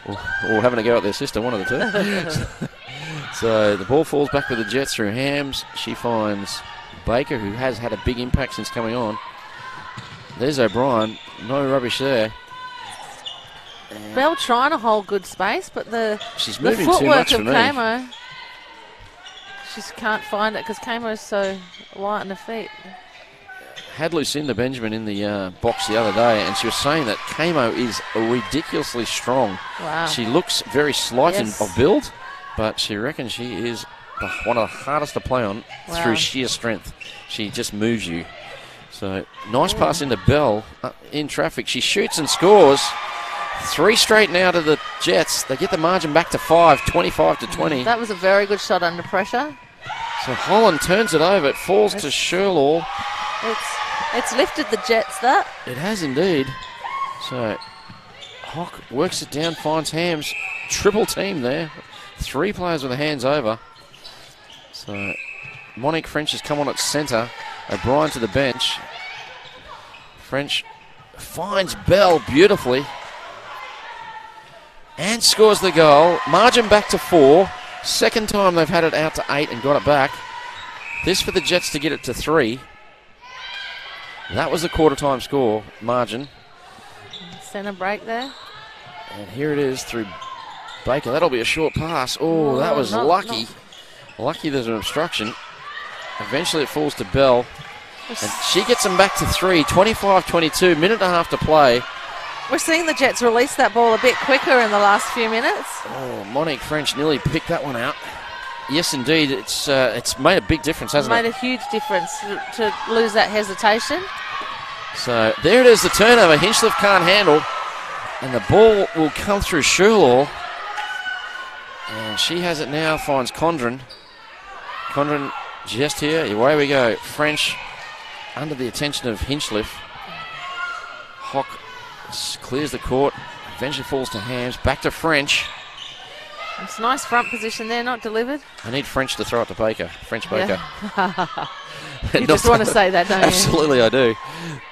or having a go at their sister, one of the two. So the ball falls back with the Jets through Hams. She finds Baker, who has had a big impact since coming on. There's O'Brien. No rubbish there. And Bell trying to hold good space, but she's the moving too footwork much of for me. Kamo, she just can't find it because Kamo's so light on the feet. Had Lucinda Benjamin in the box the other day, and she was saying that Kamo is ridiculously strong. Wow. She looks very slight Yes. of build, but she reckons she is one of the hardest to play on through sheer strength. She just moves you. So nice pass into Bell in traffic. She shoots and scores. 3 straight now to the Jets. They get the margin back to 5, 25-20. That was a very good shot under pressure. So Holland turns it over. It falls to Sherlaw. It's lifted the Jets, that. It has indeed. So Hock works it down, finds Hams. Triple team there. 3 players with their hands over. So Monique French has come on at centre. O'Brien to the bench. French finds Bell beautifully. And scores the goal. Margin back to 4. Second time they've had it out to 8 and got it back. This for the Jets to get it to 3. That was the quarter time score margin. Centre break there. And here it is through Baker. That'll be a short pass. Oh, that was lucky. Lucky there's an obstruction. Eventually it falls to Bell. And she gets them back to 3. 25-22. Minute and a half to play. We're seeing the Jets release that ball a bit quicker in the last few minutes. Oh, Monique French nearly picked that one out. Yes, indeed. It's made a big difference, hasn't it? Made a huge difference to lose that hesitation. So there it is, the turnover. Hinchliffe can't handle. And the ball will come through Sherlaw. And she has it now, finds Condren. Condren just here. Away we go. French under the attention of Hinchliffe. Hock clears the court. Eventually falls to Hams. Back to French. It's a nice front position there, not delivered. I need French to throw it to Baker. French Baker. Yeah. You just want to say that, don't you? Absolutely, I do.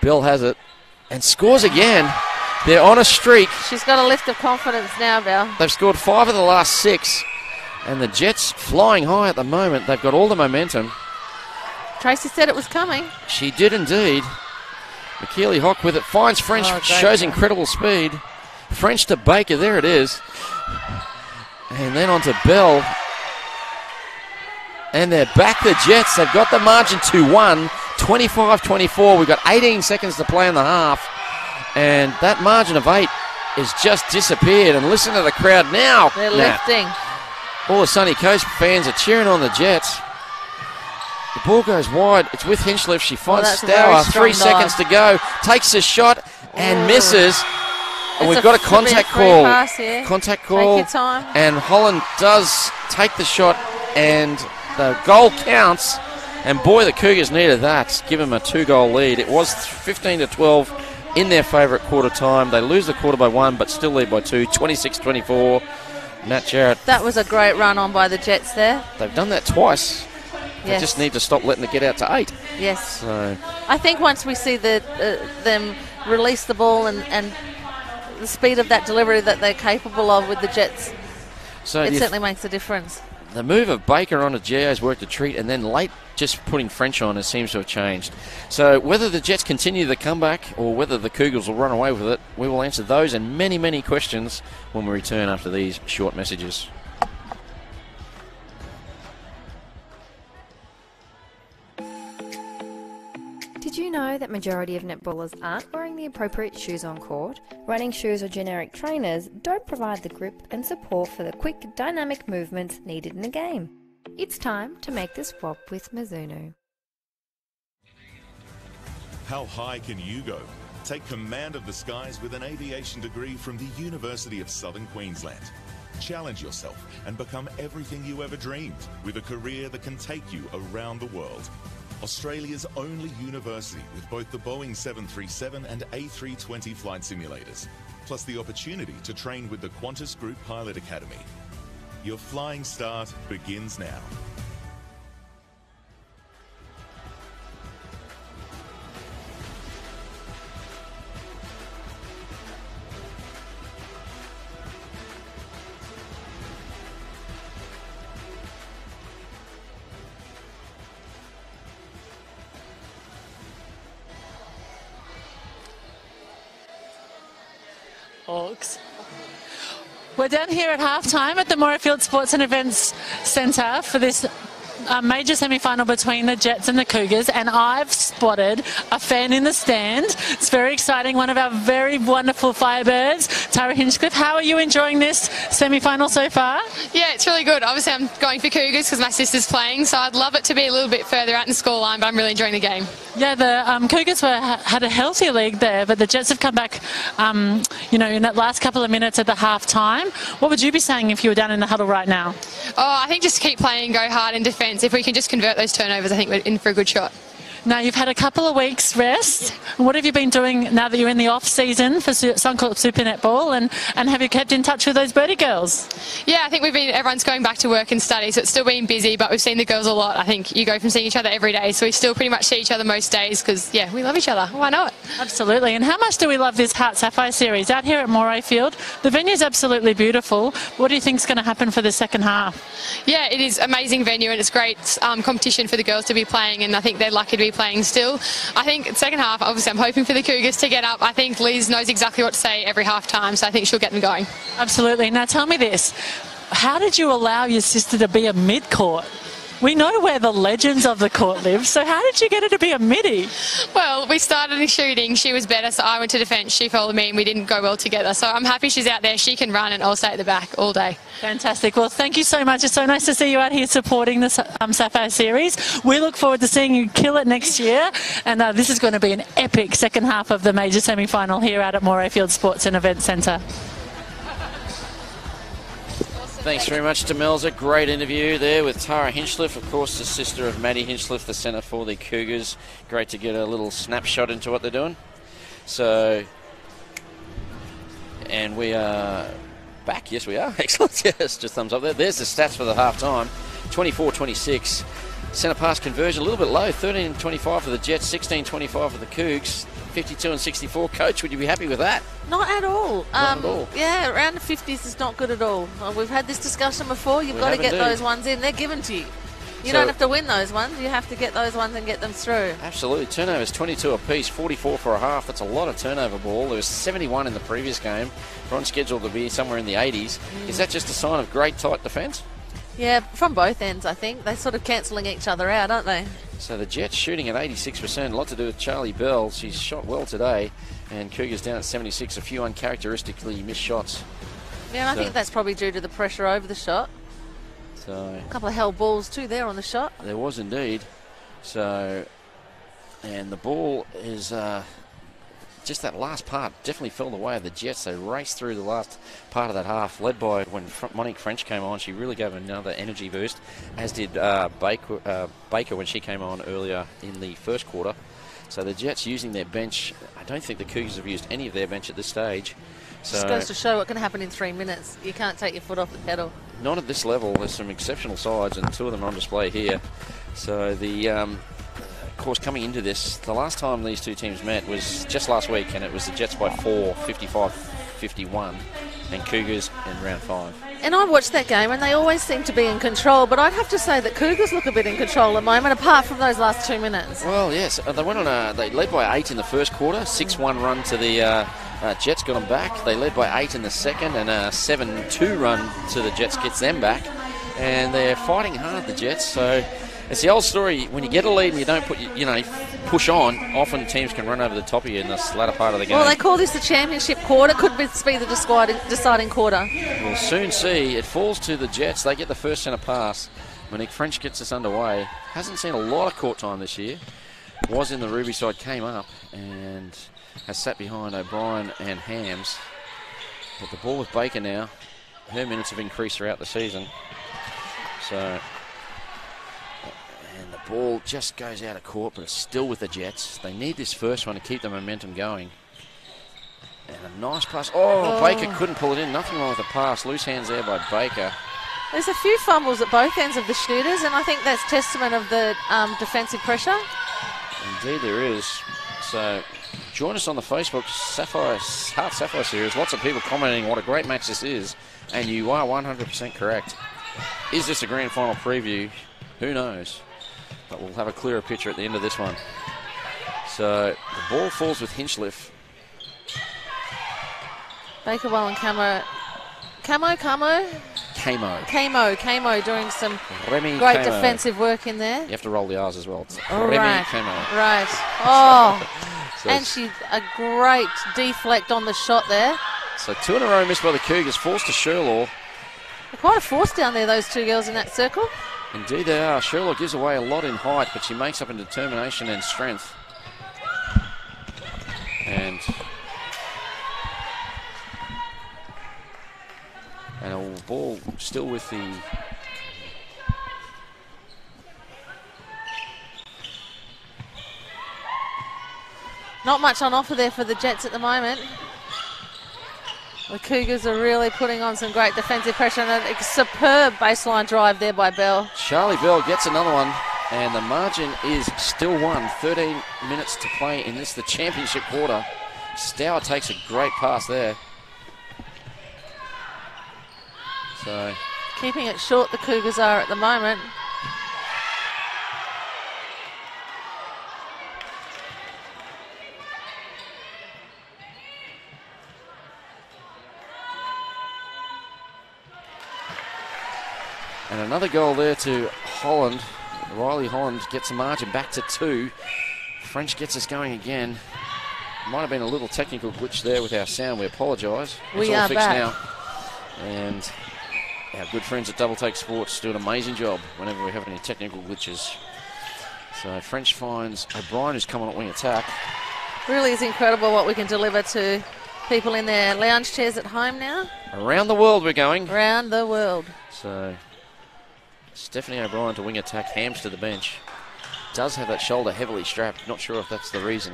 Bill has it and scores again. They're on a streak. She's got a lift of confidence now, Belle. They've scored 5 of the last 6. And the Jets flying high at the moment. They've got all the momentum. Tracy said it was coming. She did indeed. McKeely Hock with it. Finds French. Shows incredible speed. French to Baker. There it is. And then on to Bell. And they're back, the Jets. They've got the margin to 1. 25-24. We've got 18 seconds to play in the half. And that margin of 8 has just disappeared. And listen to the crowd now. They're lifting. All the Sunny Coast fans are cheering on the Jets. The ball goes wide. It's with Hinchliffe. She finds Stour. 3 seconds to go. Takes a shot and misses. And we've got a contact call. Contact call. Take your time. And Holland does take the shot, and the goal counts. And boy, the Cougars needed that. Give them a 2-goal lead. It was 15-12 in their favourite quarter time. They lose the quarter by 1, but still lead by 2. 26-24. Nat Jarrett. That was a great run on by the Jets there. They've done that twice. They Yes. just need to stop letting it get out to 8. Yes. So I think once we see them release the ball and the speed of that delivery that they're capable of with the Jets, it certainly makes a difference. The move of Baker on a Geo's worked a treat, and then late just putting French on, it seems to have changed. So whether the Jets continue the comeback or whether the Cougars will run away with it, we will answer those and many, many questions when we return after these short messages. Did you know that majority of netballers aren't wearing the appropriate shoes on court? Running shoes or generic trainers don't provide the grip and support for the quick, dynamic movements needed in a game. It's time to make the swap with Mizuno. How high can you go? Take command of the skies with an aviation degree from the University of Southern Queensland. Challenge yourself and become everything you ever dreamed with a career that can take you around the world. Australia's only university with both the Boeing 737 and A320 flight simulators, plus the opportunity to train with the Qantas Group Pilot Academy. Your flying start begins now. Hawks. We're down here at halftime at the Morayfield Sports and Events Centre for this major semi-final between the Jets and the Cougars, and I've spotted a fan in the stand. It's very exciting, one of our very wonderful Firebirds, Tara Hinchcliffe. How are you enjoying this semi-final so far? Yeah, it's really good. Obviously I'm going for Cougars because my sister's playing, so I'd love it to be a little bit further out in the scoreline, but I'm really enjoying the game. Yeah, the Cougars had a healthier lead there, but the Jets have come back, in that last couple of minutes at the half-time. What would you be saying if you were down in the huddle right now? I think just keep playing, go hard in defence. If we can just convert those turnovers, I think we're in for a good shot. Now, you've had a couple of weeks rest. What have you been doing now that you're in the off-season for Suncorp Super Netball, and have you kept in touch with those birdie girls? Yeah, I think everyone's going back to work and study, so it's still been busy, but we've seen the girls a lot. I think you go from seeing each other every day, so we still pretty much see each other most days because, yeah, we love each other. Why not? Absolutely. And how much do we love this HART Sapphire series out here at Morayfield? The venue's absolutely beautiful. What do you think's going to happen for the second half? Yeah, it is amazing venue and it's great competition for the girls to be playing, and I think they're lucky to be playing still. I think second half, obviously I'm hoping for the Cougars to get up. I think Liz knows exactly what to say every half time, so I think she'll get them going. Absolutely. Now tell me this, how did you allow your sister to be a mid-court? We know where the legends of the court live, so how did you get her to be a midi? Well, we started in shooting, she was better, so I went to defence, she followed me, and we didn't go well together. So I'm happy she's out there, she can run, and I'll stay at the back all day. Fantastic. Well, thank you so much. It's so nice to see you out here supporting the Sapphire series. We look forward to seeing you kill it next year, and this is going to be an epic second half of the major semi-final here out at Morayfield Sports and Events Centre. Thanks very much to Melza. Great interview there with Tara Hinchcliffe, of course, the sister of Maddie Hinchcliffe, the centre for the Cougars. Great to get a little snapshot into what they're doing. So, and we are back. Yes, we are. Excellent. Yes, just thumbs up there. There's the stats for the half-time. 24-26. Centre pass conversion a little bit low. 13-25 for the Jets, 16-25 for the Cougs. 52-64. Coach, would you be happy with that? Not at all. Not at all. Yeah, around the 50s is not good at all. We've had this discussion before. You've got to get those ones in. They're given to you. You don't have to win those ones. You have to get those ones and get them through. Absolutely. Turnovers 22 apiece, 44 for a half. That's a lot of turnover ball. There was 71 in the previous game. We're on schedule to be somewhere in the 80s. Is that just a sign of great tight defence? Yeah, from both ends, I think. They're sort of cancelling each other out, aren't they? So the Jets shooting at 86%. A lot to do with Charlie Bell. She's shot well today. And Cougars down at 76. A few uncharacteristically missed shots. Yeah, I think that's probably due to the pressure over the shot. So a couple of held balls too there on the shot. There was indeed. So, and the ball is just that last part definitely fell the way of the Jets. They raced through the last part of that half, led by when Monique French came on. She really gave another energy boost, as did Baker when she came on earlier in the first quarter. So the Jets using their bench. I don't think the Cougars have used any of their bench at this stage. So just goes to show what can happen in 3 minutes. You can't take your foot off the pedal. Not at this level. There's some exceptional sides, and two of them are on display here. So the of course, coming into this, the last time these two teams met was just last week, and it was the Jets by 4, 55-51, and Cougars in round 5. And I watched that game, and they always seem to be in control, but I'd have to say that Cougars look a bit in control at the moment, apart from those last 2 minutes. Well, yes, they went on they led by 8 in the first quarter, 6-1 run to the Jets got them back. They led by 8 in the second, and a 7-2 run to the Jets gets them back. And they're fighting hard, the Jets, so It's the old story. When you get a lead and you don't push on, often teams can run over the top of you in the latter part of the game. Well, they call this the championship quarter. Could this be the deciding quarter? We'll soon see. It falls to the Jets. They get the first centre pass. Monique French gets us underway. Hasn't seen a lot of court time this year. Was in the Ruby side, came up and has sat behind O'Brien and Hams. But the ball with Baker now. Her minutes have increased throughout the season. So, and the ball just goes out of court, but it's still with the Jets. They need this first one to keep the momentum going. And a nice pass. Oh, Baker couldn't pull it in. Nothing wrong with the pass. Loose hands there by Baker. There's a few fumbles at both ends of the shooters, and I think that's testament of the defensive pressure. Indeed there is. So join us on the Facebook HART Sapphire series. Lots of people commenting what a great match this is, and you are 100% correct. Is this a grand final preview? Who knows? But we'll have a clearer picture at the end of this one. So the ball falls with Hinchliffe. Bakerwell and Camo doing some Remy great Camo. defensive work in there. You have to roll the R's as well. It's Right. Remy Camo. Right. Oh, So and she a great deflect on the shot there. So 2 in a row missed by the Cougars, forced to Sherlaw. They're quite a force down there, those two girls in that circle. Indeed they are. Sherlaw gives away a lot in height, but she makes up in determination and strength. And a ball still with the... Not much on offer there for the Jets at the moment. The Cougars are really putting on some great defensive pressure, and a superb baseline drive there by Bell. Charlie Bell gets another one, and the margin is still 1. 13 minutes to play in this, the championship quarter. Stour takes a great pass there. So keeping it short, the Cougars are at the moment. And another goal there to Holland. Riley Holland gets a margin back to 2. French gets us going again. Might have been a little technical glitch there with our sound. We apologise. It's We all are fixed back now. And our good friends at Double Take Sports do an amazing job whenever we have any technical glitches. So French finds O'Brien, who's coming on wing attack. Really is incredible what we can deliver to people in their lounge chairs at home now. Around the world we're going. Around the world. So Stephanie O'Brien to wing attack, Hams to the bench. Does have that shoulder heavily strapped. Not sure if that's the reason.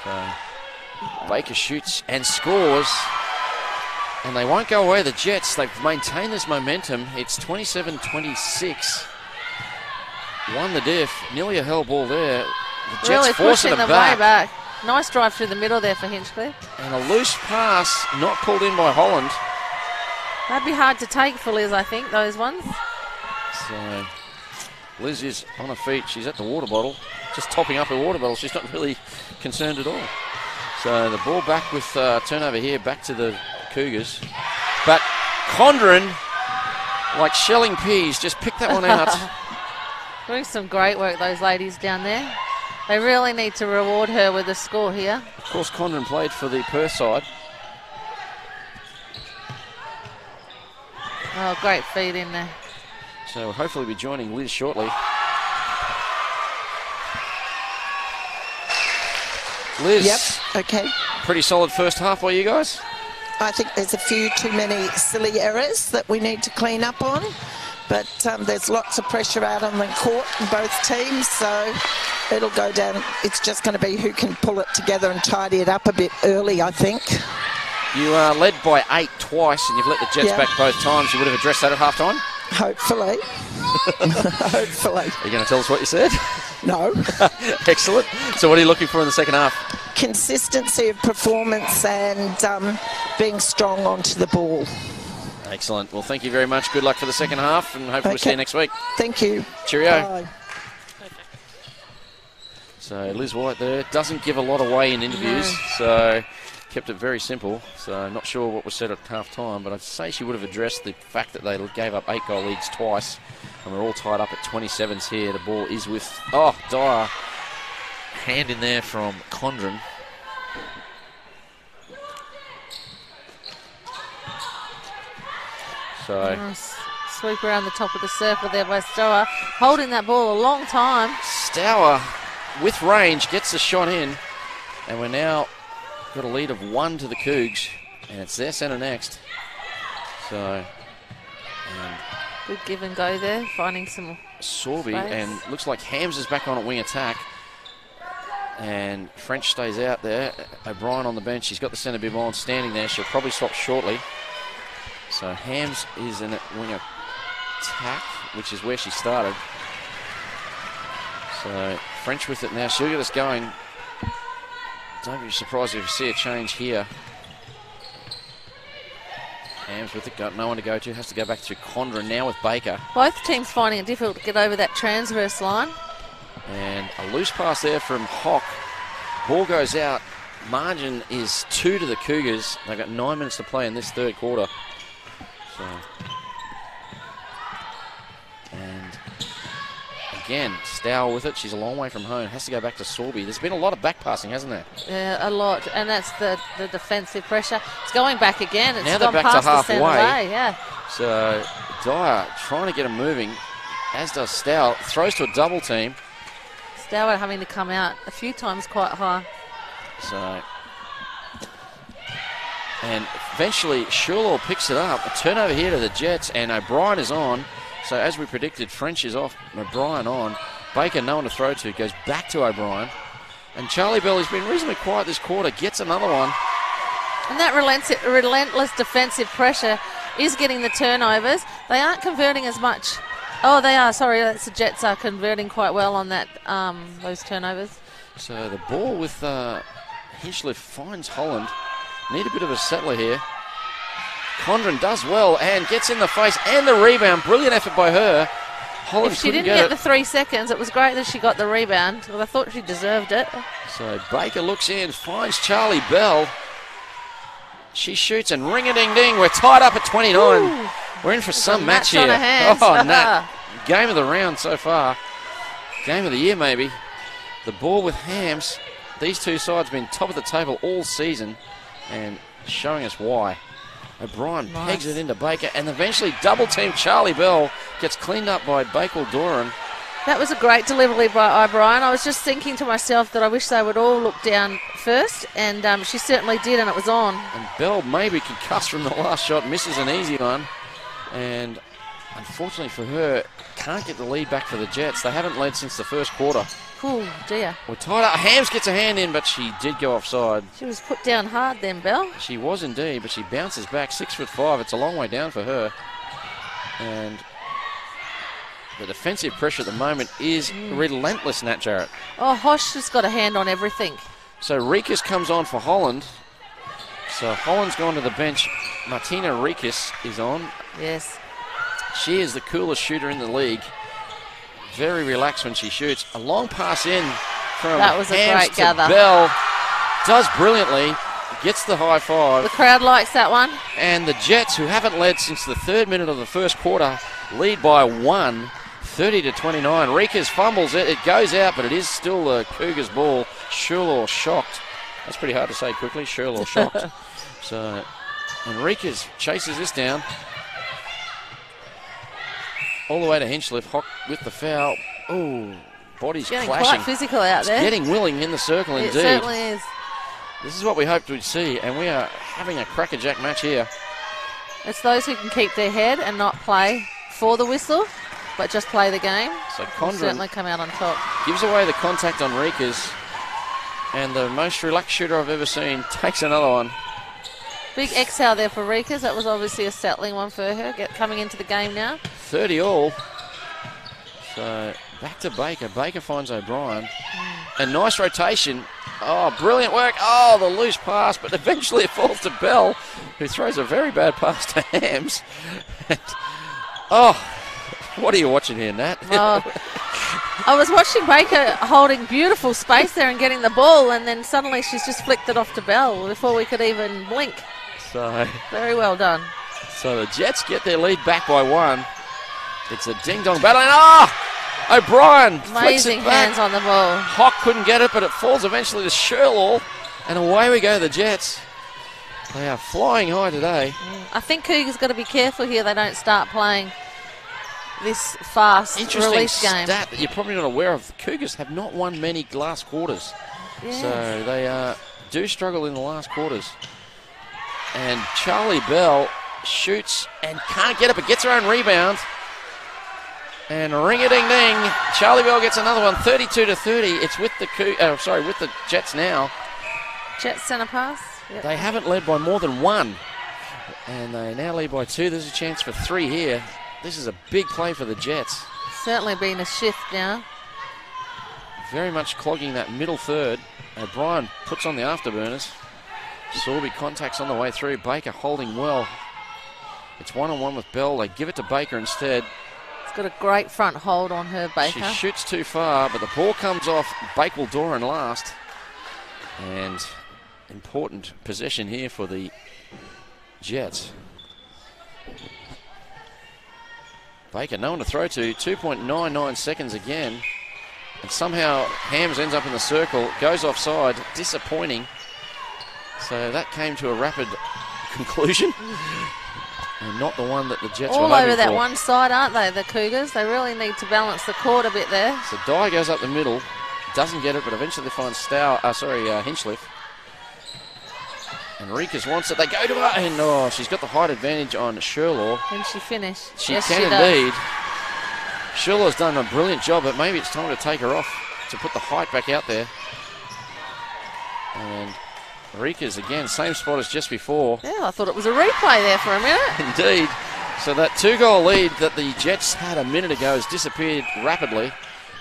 So Baker shoots and scores. And they won't go away, the Jets. They've maintained this momentum. It's 27-26. Won the diff. Nearly a hell ball there. The Jets really forcing pushing them them way back. back. Nice drive through the middle there for Hinchcliffe. And a loose pass, not pulled in by Holland. That'd be hard to take for Liz, I think, those ones. So Liz is on her feet. She's at the water bottle, just topping up her water bottle. She's not really concerned at all. So the ball back with turnover here, back to the Cougars. But Condren, like shelling peas, just picked that one out. Doing some great work, those ladies down there. They really need to reward her with a score here. Of course, Condren played for the Perth side. Oh, great feed in there. So we'll hopefully be joining Liz shortly. Liz. Yep, okay. Pretty solid first half by you guys. I think there's a few too many silly errors that we need to clean up on. But there's lots of pressure out on the court in both teams, so it'll go down. It's just going to be who can pull it together and tidy it up a bit early, I think. You are led by 8 twice, and you've let the Jets back both times. You would have addressed that at halftime? Hopefully. Hopefully. Are you going to tell us what you said? No. Excellent. So what are you looking for in the second half? Consistency of performance and being strong onto the ball. Excellent. Well, thank you very much. Good luck for the second half, and hopefully we'll see you next week. Thank you. Cheerio. Bye. So Liz White there doesn't give a lot away in interviews. So kept it very simple. So not sure what was said at half-time, but I'd say she would have addressed the fact that they gave up 8-goal leads twice, and we're all tied up at 27s here. The ball is with, Dyer. Hand in there from Condren. So nice sweep around the top of the circle there by Stower, holding that ball a long time. Stower, with range, gets the shot in, and we're now got a lead of 1 to the Cougs, and it's their centre next. So, and good give and go there, finding some Sorby, space. and looks like Hams is back on at wing attack. And French stays out there. O'Brien on the bench. She's got the centre bib on, standing there. She'll probably swap shortly. So Hams is in at wing attack, which is where she started. So French with it now. She'll get us going. Don't be surprised if you see a change here. Hams with it, got no one to go to. Has to go back to Condren now with Baker. Both teams finding it difficult to get over that transverse line. And a loose pass there from Hock. Ball goes out. Margin is 2 to the Cougars. They've got 9 minutes to play in this third quarter. So, and again, Stower with it. She's a long way from home. Has to go back to Sorby. There's been a lot of back passing, hasn't there? Yeah, a lot. And that's the defensive pressure. It's going back again. It's now they're gone back past to halfway. the centre way, yeah. So Dyer trying to get them moving, as does Stower. Throws to a double team. Stower having to come out a few times quite high. So, and eventually Shurlaw picks it up. A turnover here to the Jets, and O'Brien is on. So as we predicted, French is off, O'Brien on. Baker, no one to throw to, goes back to O'Brien. And Charlie Bell has been reasonably quiet this quarter, gets another one. And that relentless defensive pressure is getting the turnovers. They aren't converting as much. Oh, they are. Sorry, that's the Jets are converting quite well on that those turnovers. So the ball with Hinchcliffe finds Holland. Need a bit of a settler here. Condren does well and gets in the face and the rebound. Brilliant effort by her. Holland if she didn't get the 3 seconds, it was great that she got the rebound. Well, I thought she deserved it. So Baker looks in, finds Charlie Bell. She shoots and ring-a-ding-ding. We're tied up at 29. Ooh. We're in for some match on here. her hands. Oh, Nat. Game of the round so far. Game of the year, maybe. The ball with Hams. These two sides have been top of the table all season and showing us why. O'Brien pegs it into Baker and eventually double-team Charlie Bell. Gets cleaned up by Bakel Doran. That was a great delivery by O'Brien. I was just thinking to myself that I wish they would all look down first, and she certainly did, and it was on. And Bell maybe concussed from the last shot, misses an easy one. And unfortunately for her, can't get the lead back for the Jets. They haven't led since the first quarter. Oh, dear. We're tied up. Hams gets a hand in, but she did go offside. She was put down hard then, Bell. She was indeed, but she bounces back 6'5". It's a long way down for her. And the defensive pressure at the moment is relentless, Nat Jarrett. Oh, Hosh has got a hand on everything. So Rikas comes on for Holland. So Holland's gone to the bench. Martina Rikas is on. Yes. She is the coolest shooter in the league. Very relaxed when she shoots. A long pass in from that was Hams a great to gather. Bell. Does brilliantly. Gets the high five. The crowd likes that one. And the Jets, who haven't led since the 3rd minute of the first quarter, lead by 1, 30-29. Rikas fumbles it. It goes out, but it is still the Cougars' ball. Shurlaw shocked. That's pretty hard to say quickly. Shurlaw shocked. So, and Rikas chases this down. All the way to Hinchcliffe. Hock with the foul. Oh, bodies getting clashing. Quite physical out there. Getting willing in the circle, it indeed. It certainly is. This is what we hoped we'd see, and we are having a crackerjack match here. It's those who can keep their head and not play for the whistle, but just play the game. So Condren certainly come out on top. Gives away the contact on Rikas, and the most relaxed shooter I've ever seen takes another one. Big exhale there for Rikas. That was obviously a settling one for her, coming into the game now. 30 all. So back to Baker. Baker finds O'Brien. A nice rotation. Oh, brilliant work. Oh, the loose pass, but eventually it falls to Bell, who throws a very bad pass to Hams. Oh, what are you watching here, Nat? Oh, I was watching Baker holding beautiful space there and getting the ball, and then suddenly she's just flicked it off to Bell before we could even blink. So very well done. So the Jets get their lead back by 1. It's a ding-dong battle, and O'Brien flicks Amazing it back. hands on the ball. Hock couldn't get it, but it falls eventually to Sherlaw, and away we go, the Jets. They are flying high today. I think Cougars got to be careful here they don't start playing this fast Interesting release game. stat that you're probably not aware of. The Cougars have not won many last quarters. Yes. So they do struggle in the last quarters. And Charlie Bell shoots and can't get it, but gets her own rebound. And ring-a-ding-ding, Charlie Bell gets another one, 32-30. It's with the with the Jets now. Jets centre pass. Yep. They haven't led by more than 1, and they now lead by 2. There's a chance for 3 here. This is a big play for the Jets. Certainly been a shift now. Very much clogging that middle third. O'Brien puts on the afterburners. Sorby contacts on the way through. Baker holding well. It's 1-on-1 with Bell. They give it to Baker instead. It's got a great front hold on her, Baker. She shoots too far, but the ball comes off Bakewell-Doran last. And important possession here for the Jets. Baker, no one to throw to. 2.99 seconds again. And somehow Hams ends up in the circle, goes offside. Disappointing. So that came to a rapid conclusion. And not the one that the Jets were all hoping over that for. one side, aren't they, the Cougars? They really need to balance the court a bit there. So Dye goes up the middle. Doesn't get it, but eventually they find Hinchliffe. And Rikas wants it. They go to her, and she's got the height advantage on Sherlaw. Can she finish? She yes, can she indeed. does. Sherlaw's done a brilliant job, but maybe it's time to take her off to put the height back out there. And Rikas again, same spot as just before. Yeah, I thought it was a replay there for a minute. Indeed. So that 2-goal lead that the Jets had a minute ago has disappeared rapidly,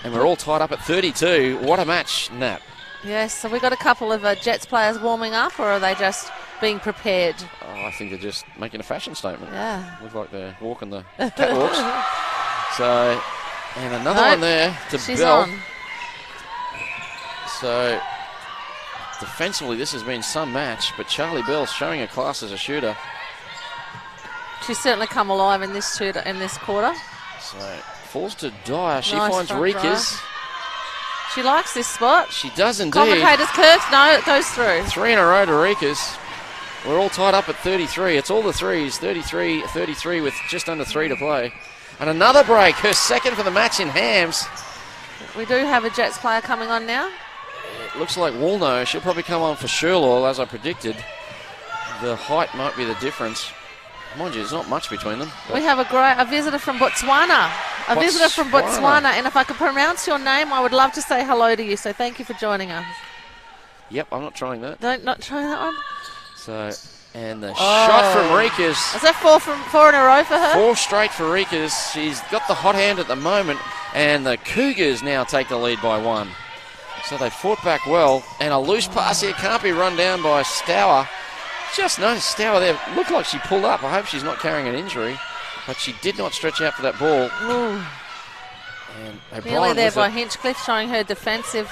and we're all tied up at 32. What a match, Nat. Yes, so we got a couple of Jets players warming up, or are they just being prepared? Oh, I think they're just making a fashion statement. Yeah. Look like they're walking the catwalks. So, and another one there to she's Bell. on. So, defensively, this has been some match, but Charlie Bell's showing her class as a shooter. She's certainly come alive in this quarter. So, falls to Dyer. She Nice finds front Rikas. drive. She likes this spot. She does indeed. Commentators curse. No, it goes through. 3 in a row to Rikas. We're all tied up at 33. It's all the threes. 33 with just under 3 to play. And another break. Her second for the match in Hams. We do have a Jets player coming on now. It looks like Woolno. She'll probably come on for Sherlaw, as I predicted. The height might be the difference. Mind you, there's not much between them. We have a visitor from Botswana. A visitor from Botswana. And if I could pronounce your name, I would love to say hello to you. So thank you for joining us. Yep, I'm not trying that. Not trying that one? So, and the shot from Rikas. Is that four in a row for her? 4 straight for Rikas. She's got the hot hand at the moment. And the Cougars now take the lead by 1. So they fought back well. And a loose pass here can't be run down by Stour. Just noticed Stour there. Looked like she pulled up. I hope she's not carrying an injury. But she did not stretch out for that ball. Ooh. And O'Brien Nearly there with by it. Hinchcliffe, showing her defensive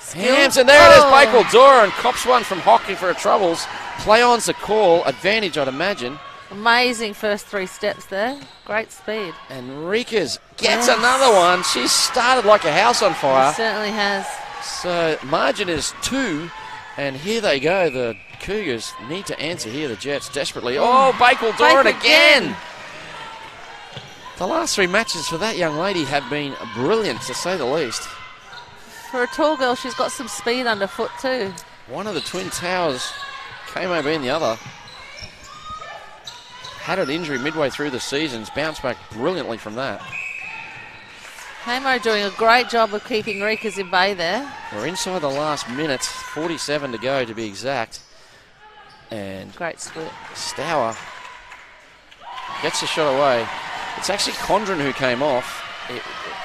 skills. Hams, and there it is. Bakewell-Doran cops one from Hockey for her troubles. Play on's the call. Advantage, I'd imagine. Amazing first 3 steps there. Great speed. And Rikas gets another one. She's started like a house on fire. She certainly has. So margin is 2. And here they go. The Cougars need to answer here, the Jets, desperately. Oh, Bakewell-Doran again. The last 3 matches for that young lady have been brilliant, to say the least. For a tall girl, she's got some speed underfoot too. One of the Twin Towers, KMO being the other, had an injury midway through the seasons, bounced back brilliantly from that. Hamo doing a great job of keeping Rikas in bay there. We're inside the last minute, 47 to go to be exact. And great split. Stour gets the shot away. It's actually Condren who came off.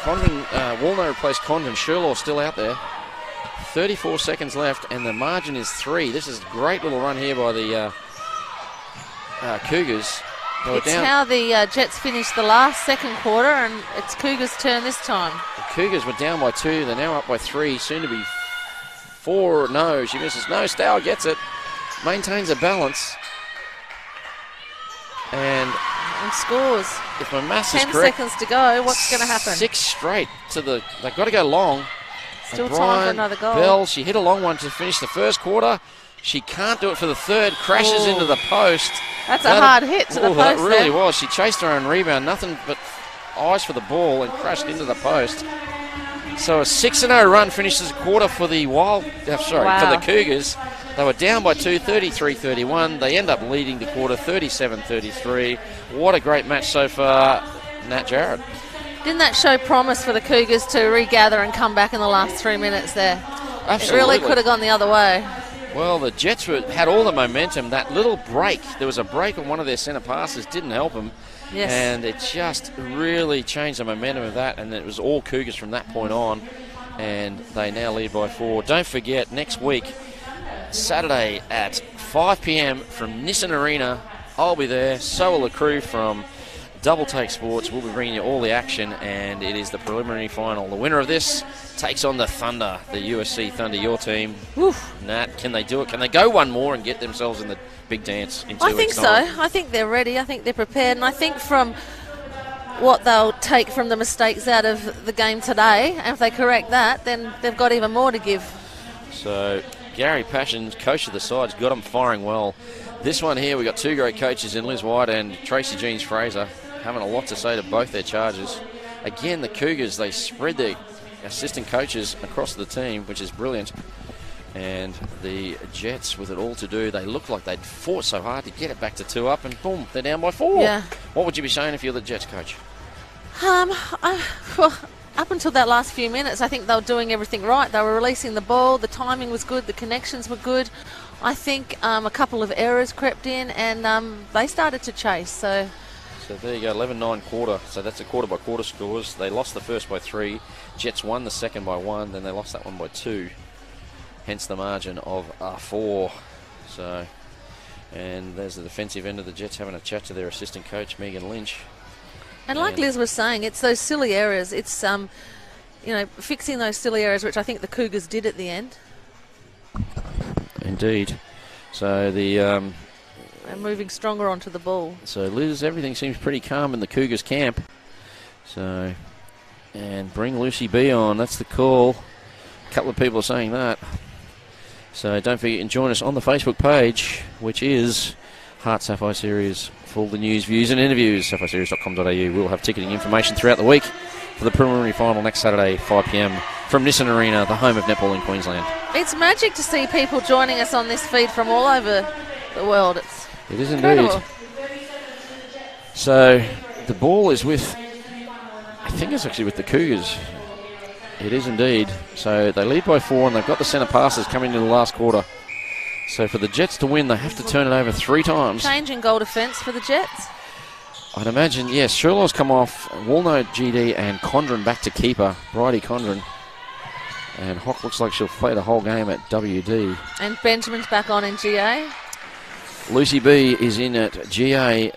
Woolno replaced Condren. Sherlaw still out there. 34 seconds left, and the margin is 3. This is a great little run here by the Cougars. It's how the Jets finished the last second quarter, and it's Cougars' turn this time. The Cougars were down by 2. They're now up by 3, soon to be 4. No, she misses. No, Stour gets it. Maintains a balance. And scores. If my maths is 10 correct, seconds to go. What's going to happen? 6 straight to the... They've got to go long. Still time for another goal. Bell, she hit a long one to finish the first quarter. She can't do it for the third. Crashes into the post. That's a hard hit to the post. That really was. She chased her own rebound. Nothing but eyes for the ball and crashed into the post. So a 6-0 run finishes the quarter for the for the Cougars. They were down by 2, 33-31. They end up leading the quarter 37-33. What a great match so far, Nat Jarrett. Didn't that show promise for the Cougars to regather and come back in the last 3 minutes there? Absolutely. It really could have gone the other way. Well, the Jets had all the momentum. That little break, there was a break on one of their centre passes, didn't help them. Yes. And it just really changed the momentum of that, and it was all Cougars from that point on. And they now lead by 4. Don't forget, next week, Saturday at 5 p.m. from Nissan Arena, I'll be there. So will the crew from Double Take Sports. We'll be bringing you all the action, and it is the preliminary final. The winner of this takes on the Thunder, the USC Thunder, your team. Oof. Nat, can they do it? Can they go one more and get themselves in the big dance in 2 weeks' time? I think so. I think they're ready. I think they're prepared. And I think from what they'll take from the mistakes out of the game today, and if they correct that, then they've got even more to give. So Gary Passions, coach of the side's got them firing well. This one here, we've got 2 great coaches in Liz White and Tracy Jeans-Fraser, having a lot to say to both their charges. Again, the Cougars, they spread their assistant coaches across the team, which is brilliant. And the Jets, with it all to do, they look like they'd fought so hard to get it back to 2 up, and boom, they're down by 4. Yeah. What would you be saying if you're the Jets coach? Well, up until that last few minutes, I think they were doing everything right. They were releasing the ball, the timing was good, the connections were good. I think a couple of errors crept in, and they started to chase. So there you go, 11-9 quarter. So that's a quarter-by-quarter scores. They lost the first by 3. Jets won the second by 1. Then they lost that one by 2. Hence the margin of 4. So, and there's the defensive end of the Jets having a chat to their assistant coach, Megan Lynch. And like Liz was saying, it's those silly errors. It's fixing those silly errors, which I think the Cougars did at the end. Indeed. So and moving stronger onto the ball. So Liz, everything seems pretty calm in the Cougars camp. So, and bring Lucy B on. That's the call. A couple of people are saying that. So don't forget, you can join us on the Facebook page, which is HART Sapphire Series. For all the news, views and interviews, sapphireseries.com.au. We'll have ticketing information throughout the week for the preliminary final next Saturday, 5 p.m. from Nissan Arena, the home of netball in Queensland. It's magic to see people joining us on this feed from all over the world. It is incredible. Indeed. So the ball is with, I think it's actually with the Cougars. It is indeed. So they lead by 4, and they've got the centre passes coming into the last quarter. So for the Jets to win, they have to turn it over 3 times. Change in goal defence for the Jets. I'd imagine, yes. Sherlaw's come off, Walno GD and Condren back to keeper, Bridie Condren. And Hock looks like she'll play the whole game at WD. And Benjamin's back on in GA. Lucy B is in at GA.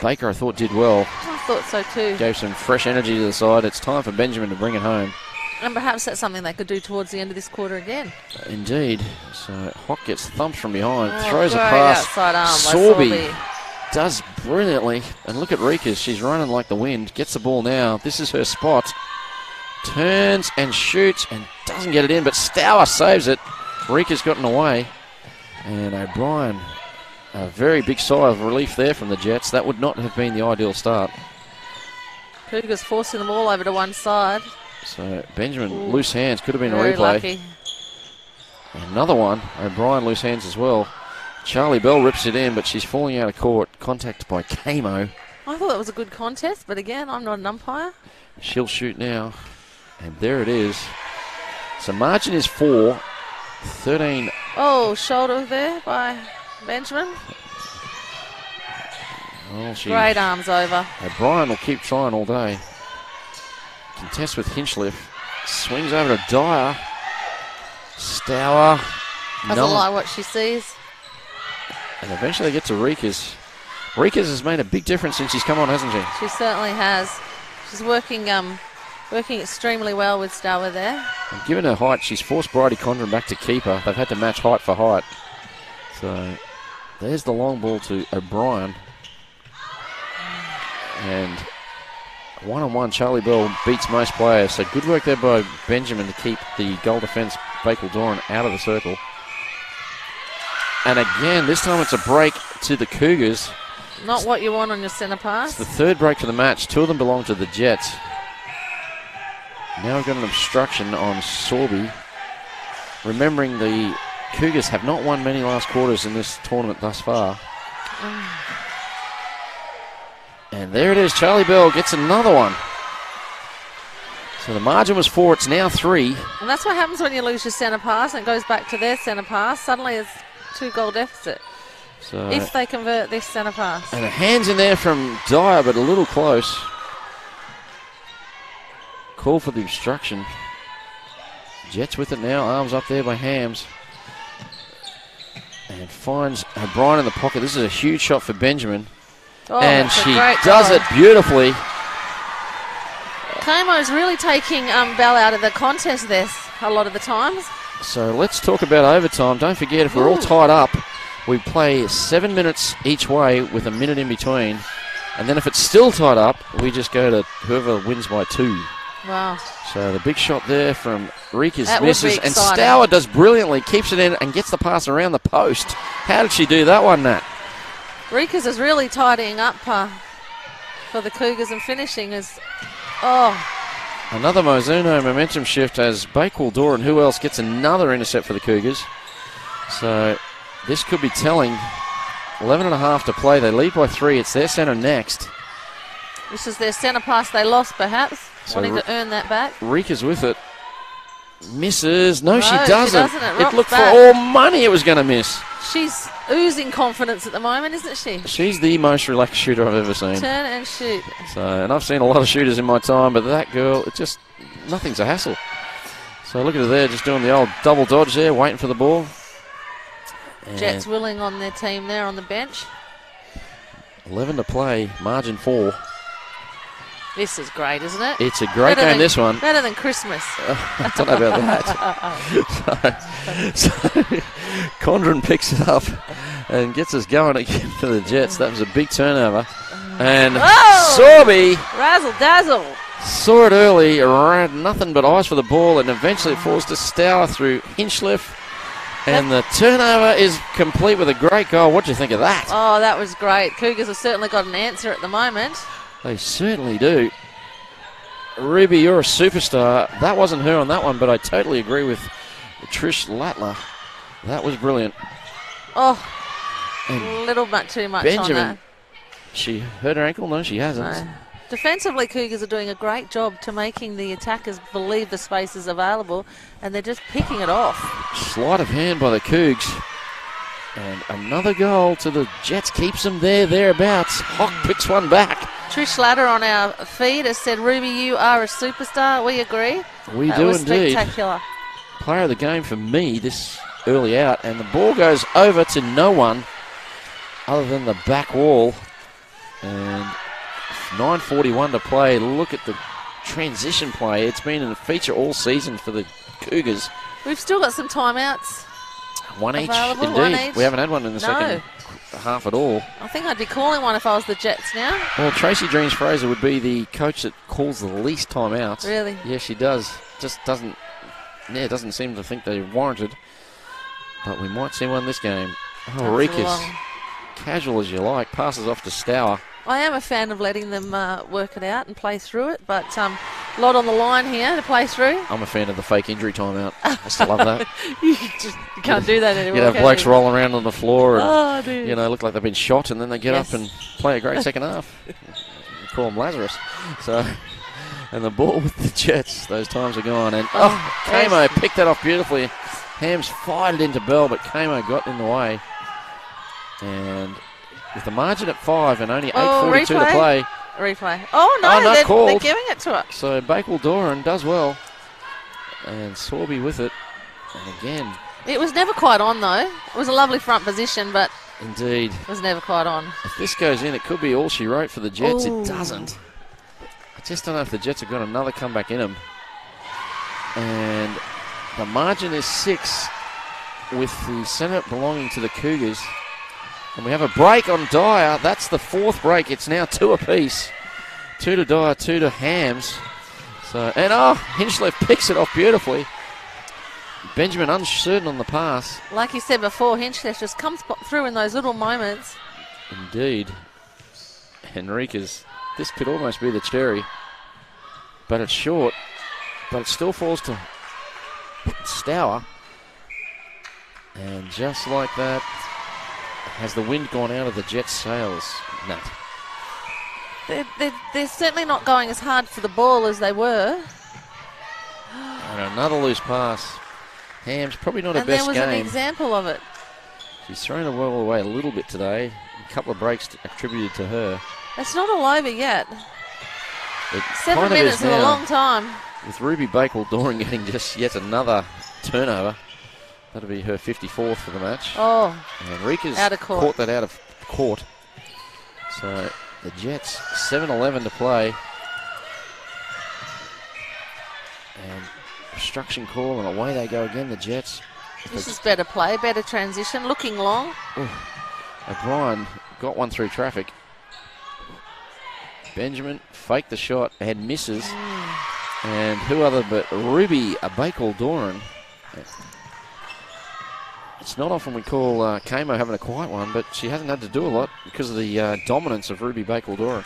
Baker, I thought, did well. I thought so too. Gave some fresh energy to the side. It's time for Benjamin to bring it home. And perhaps that's something they could do towards the end of this quarter again. Indeed. So Hock gets thumped from behind, throws a great pass. outside arm by Sorby does brilliantly. And look at Rikas. She's running like the wind. Gets the ball now. This is her spot. Turns and shoots and doesn't get it in, but Stour saves it. Rikas gotten away. And O'Brien, a very big sigh of relief there from the Jets. That would not have been the ideal start. Cougars forcing them all over to one side. So Benjamin, loose hands, could have been a Very replay. lucky. Another one, O'Brien loose hands as well. Charlie Bell rips it in, but she's falling out of court. Contact by Kamo. I thought that was a good contest, but again, I'm not an umpire. She'll shoot now. And there it is. So margin is 4. 13. Oh, shoulder there by Benjamin. Oh, great arms over. O'Brien will keep trying all day. Contest with Hinchliffe. Swings over to Dyer. Stour. Doesn't like what she sees. And eventually they get to Rikas. Rikas has made a big difference since she's come on, hasn't she? She certainly has. She's working Working extremely well with Stower there. And given her height, she's forced Bridie Condren back to keeper. They've had to match height for height. So there's the long ball to O'Brien. And one-on-one, Charlie Bell beats most players. So good work there by Benjamin to keep the goal defence, Bakewell Doran, out of the circle. And again, this time it's a break to the Cougars. Not what you want on your centre pass. It's the third break for the match. Two of them belong to the Jets. Now we've got an obstruction on Sorby. Remembering the Cougars have not won many last quarters in this tournament thus far. And there it is. Charlie Bell gets another one. So the margin was 4. It's now 3. And that's what happens when you lose your centre pass and it goes back to their centre pass. Suddenly it's 2-goal deficit. So if they convert this centre pass. And a hands in there from Dyer, but a little close. Call for the obstruction. Jets with it now. Arms up there by Hams. And finds O'Brien in the pocket. This is a huge shot for Benjamin. Oh, and she does it beautifully. Camo's really taking Bell out of the contest there a lot of the times. So let's talk about overtime. Don't forget, if we're all tied up, we play 7 minutes each way with a minute in between. And then if it's still tied up, we just go to whoever wins by 2. Wow. So the big shot there from Rikas That misses. would be And exciting. Stour does brilliantly, keeps it in and gets the pass around the post. How did she do that one, Nat? Rikas is really tidying up for the Cougars and finishing as... Another Mizuno momentum shift as Bakewell Doran, who else, gets another intercept for the Cougars. So this could be telling. 11.5 to play. They lead by 3. It's their centre next. This is their centre pass they lost, perhaps. So Wanting to earn that back. Rika's with it. Misses. No, she No, doesn't. she doesn't. It It rocks looked for back. all money it was going to miss. She's oozing confidence at the moment, isn't she? She's the most relaxed shooter I've ever seen. Turn and shoot. So, and I've seen a lot of shooters in my time, but that girl, it just, nothing's a hassle. So look at her there, just doing the old double dodge there, waiting for the ball. And Jets willing on their team there on the bench. 11 to play, margin 4. This is great, isn't it? It's a great Better game, than- this one. Better than Christmas. I don't know about that. so Condren picks it up and gets us going again for the Jets. That was a big turnover. And Sorby Razzle dazzle. saw it early, had nothing but eyes for the ball, and eventually it falls to Stour through Hinchliffe. And the turnover is complete with a great goal. What do you think of that? Oh, that was great. Cougars have certainly got an answer at the moment. They certainly do. Ruby, you're a superstar. That wasn't her on that one, but I totally agree with Trish Latler. That was brilliant. Oh, And a little bit too much Benjamin, on that. she hurt her ankle? No, she hasn't. No. Defensively, Cougars are doing a great job to making the attackers believe the space is available, and they're just picking it off. Sleight of hand by the Cougs. And another goal to the Jets, keeps them thereabouts. Hock picks one back. Trish Ladder on our feed has said, Ruby, you are a superstar. We agree. We That do was indeed. spectacular. Player of the game for me this early out, and the ball goes over to no one other than the back wall. And 9:41 to play. Look at the transition play. It's been a feature all season for the Cougars. We've still got some timeouts. One each, Available, indeed. one each. We haven't had one in the No. second half at all. I think I'd be calling one if I was the Jets now. Well, Tracy Dreams Fraser would be the coach that calls the least timeouts. Really? Yeah, she does. Just doesn't seem to think they're warranted. But we might see one this game. Oh, That's Rikas, long. casual as you like, passes off to Stour. I am a fan of letting them work it out and play through it, but a lot on the line here to play through. I'm a fan of the fake injury timeout. I still love that. you can't do that anymore. You have can blokes you? rolling around on the floor and, Oh, dear. you know, look like they've been shot, and then they get Yes. up and play a great second half. We call them Lazarus. So, and the ball with the Jets, those times are gone. And, Kamo picked that off beautifully. Hams fired it into Bell, but Kamo got in the way. And with the margin at 5 and only 8:42 to replay. play. Replay. Oh, no, not they're called. giving it to her. So Bakewell Doran does well. And Sorby with it. And again, It was never quite on, though. It was a lovely front position, but indeed, it was never quite on. if this goes in, it could be all she wrote for the Jets. Ooh. It doesn't. I just don't know if the Jets have got another comeback in them. And the margin is 6 with the centre belonging to the Cougars. And we have a break on Dyer. That's the 4th break. It's now 2 apiece. 2 to Dyer, 2 to Hams. So, and Hinchliffe picks it off beautifully. Benjamin uncertain on the pass. Like you said before, Hinchliffe just comes through in those little moments. Indeed. Henriquez, this could almost be the cherry. But it's short. But it still falls to Stour. And just like that, has the wind gone out of the Jets' sails? Nat. They're certainly not going as hard for the ball as they were. And another loose pass. Hams, probably not her best game. And there was an example of it. She's thrown the ball away a little bit today. A couple of breaks attributed to her. It's not all over yet. It 7 minutes is a long time. With Ruby Bakewell-Doran getting just yet another turnover. That'll be her 54th for the match. Oh, and Enriquez caught that out of court. So the Jets, 7:11 to play. And obstruction call, and away they go again, the Jets. This is better play, better transition, looking long. O'Brien got one through traffic. Benjamin faked the shot and misses. And who other but Ruby Bakewell-Doran. It's not often we call Kamo having a quiet one, but she hasn't had to do a lot because of the dominance of Ruby Bakewell-Doran.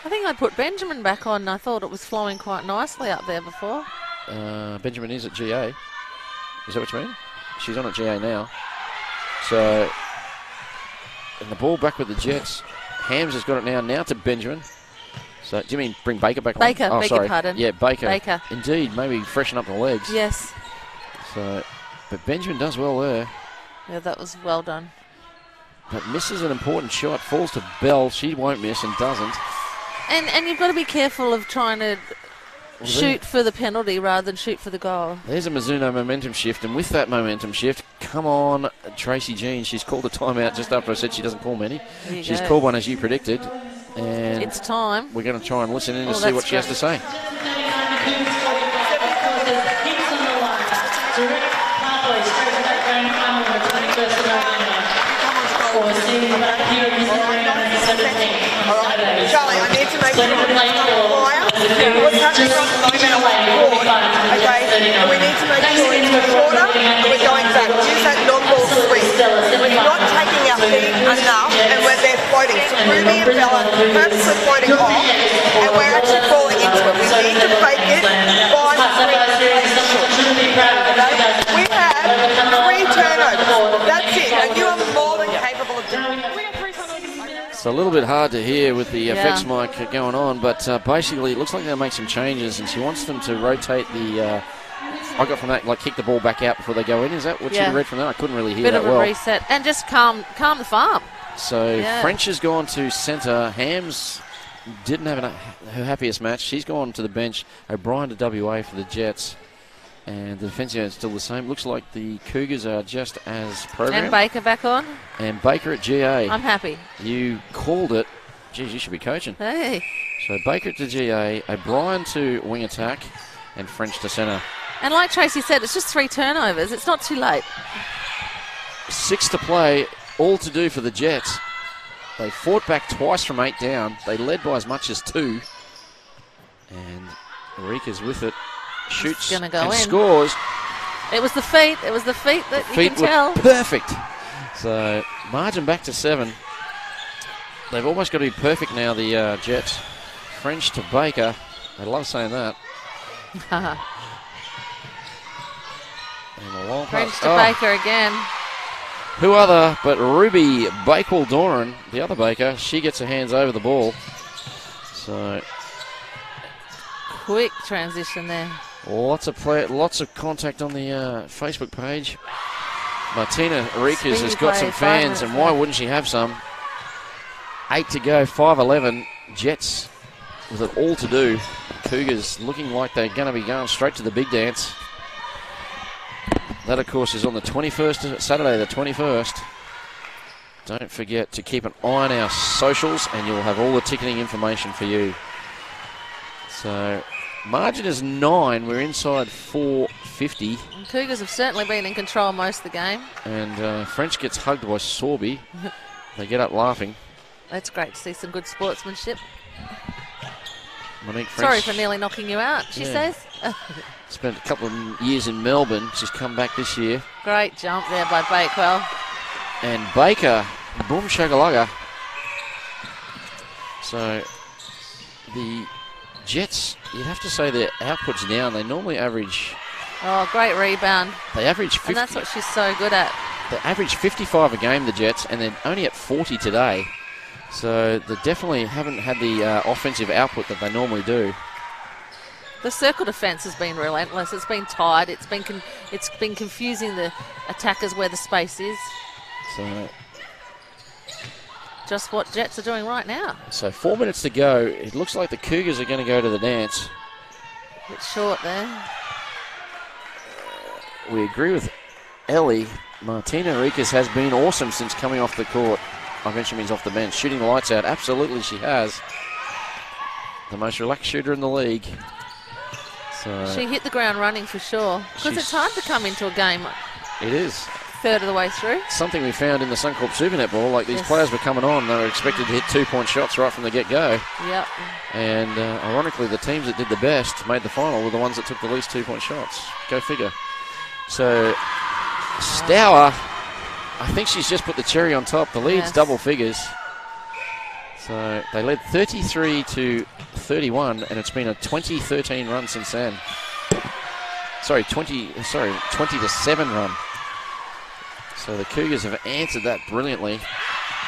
I think I'd put Benjamin back on. I thought it was flowing quite nicely up there before. Benjamin is at GA. Is that what you mean? She's on at GA now. So, and the ball back with the Jets. Hams has got it now to Benjamin. So, do you mean bring Baker back on? Baker, beg your pardon. Yeah, Baker. Baker. Indeed, maybe freshen up the legs. Yes. So, but Benjamin does well there. Yeah, that was well done. But misses an important shot, falls to Bell. She won't miss and doesn't. And you've got to be careful of trying to shoot for the penalty rather than shoot for the goal. There's a Mizuno momentum shift, and with that momentum shift, come on, Tracy Jean. She's called a timeout just after I said she doesn't call many. She's called one as you predicted. And it's time. We're going to try and listen in to see what she has to say. Charlie, I need to make sure it's not fire. What's happening on the moment on the court, okay, we need to make sure it's shorter and we're going back. Use that non-ball swing. We're not taking our feet enough and when they're floating. So Ruby and Bella are purposely floating off and we're actually falling into it. We need to fake it, find the swing and play it short. Okay? We have 3 turnovers. That's it. And you are more than capable of doing it. It's a little bit hard to hear with the effects mic going on, but basically it looks like they'll make some changes, and she wants them to rotate the. I got from that, like, kick the ball back out before they go in. Is that what you read from that? I couldn't really hear that well. Bit of a reset, and just calm the farm. So French has gone to centre. Hams didn't have her happiest match. She's gone to the bench. O'Brien to WA for the Jets. And the defence is still the same. Looks like the Cougars are just as programmed. And Baker back on. And Baker at GA. I'm happy. You called it. Geez, you should be coaching. Hey. So Baker to GA, O'Brien to wing attack, and French to centre. And like Tracy said, it's just 3 turnovers. It's not too late. 6 to play, all to do for the Jets. They fought back twice from 8 down. They led by as much as 2. And Enriquez with it. Shoots and scores. It was the feet. It was the feet that you can tell. Perfect. So margin back to 7. They've almost got to be perfect now, the Jets. French to Baker. I love saying that. And a long French pass. to Baker again. Who other but Ruby Bakewell-Doran, the other Baker. She gets her hands over the ball. So quick transition there. Lots of contact on the Facebook page. Martina Enriquez has got some fans, and why wouldn't she have some? 8 to go, 5:11. Jets with it all to do. Cougars looking like they're going to be going straight to the big dance. That, of course, is on the 21st, Saturday the 21st. Don't forget to keep an eye on our socials, and you'll have all the ticketing information for you. So margin is 9. We're inside 4:50. And Cougars have certainly been in control most of the game. And French gets hugged by Sorby. They get up laughing. That's great to see some good sportsmanship. Monique French. Sorry for nearly knocking you out, she says. Spent a couple of years in Melbourne. She's come back this year. Great jump there by Bakewell. And Baker, boom shagalaga. So the Jets, you'd have to say their output's down. They normally average... Oh, great rebound. They average 50. And that's what she's so good at. They average 55 a game, the Jets, and they're only at 40 today. So they definitely haven't had the offensive output that they normally do. The circle defence has been relentless. It's been tight. It's been confusing the attackers where the space is. So just what Jets are doing right now. So 4 minutes to go. It looks like the Cougars are going to go to the dance. A bit short there. We agree with Ellie. Martina Enriquez has been awesome since coming off the court. I mentioned means off the bench. Shooting the lights out. Absolutely she has. The most relaxed shooter in the league. So she hit the ground running for sure. Because it's hard to come into a game. It is. Third of the way through. Something we found in the Suncorp Super Netball. Like these players were coming on. They were expected to hit 2-point shots right from the get-go. Yep. And ironically, the teams that did the best made the final were the ones that took the least 2-point shots. Go figure. So Stour, I think she's just put the cherry on top. The lead's double figures. So they led 33-31, and it's been a 20-13 run since then. 20-7 run. So the Cougars have answered that brilliantly.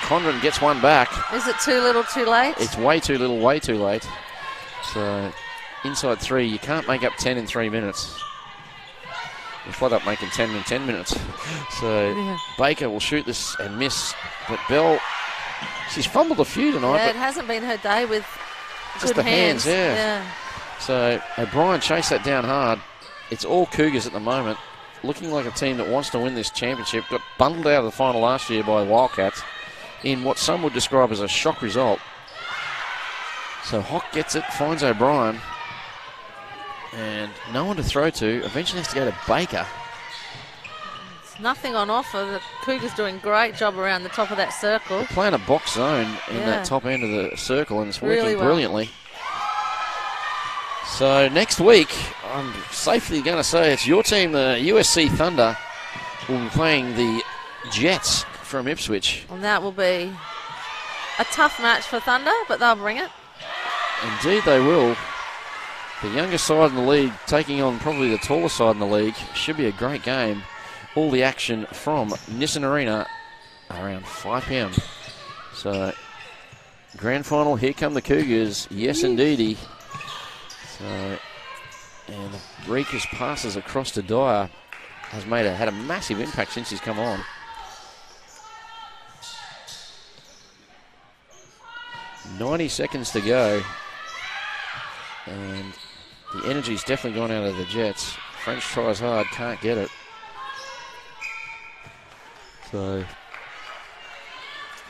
Condren gets one back. Is it too little, too late? It's way too little, way too late. So inside 3, you can't make up 10 in 3 minutes. We'll flat up making 10 in 10 minutes. So Baker will shoot this and miss. But Bell, she's fumbled a few tonight. Yeah, it hasn't been her day with just good the hands. Yeah. So O'Brien chased that down hard. It's all Cougars at the moment. Looking like a team that wants to win this championship. Got bundled out of the final last year by Wildcats in what some would describe as a shock result. So Hock gets it, finds O'Brien. And no one to throw to. Eventually has to go to Baker. It's nothing on offer. The Cougars doing a great job around the top of that circle. They're playing a box zone in that top end of the circle, and it's working brilliantly. So next week, I'm safely going to say it's your team, the USC Thunder, will be playing the Jets from Ipswich. And that will be a tough match for Thunder, but they'll bring it. Indeed they will. The youngest side in the league taking on probably the tallest side in the league. Should be a great game. All the action from Nissan Arena around 5 p.m. So, grand final, here come the Cougars. Yes, indeedy. So, and Reeka's passes across to Dyer has had a massive impact since he's come on. .90 seconds to go. And the energy's definitely gone out of the Jets. French tries hard, can't get it. So,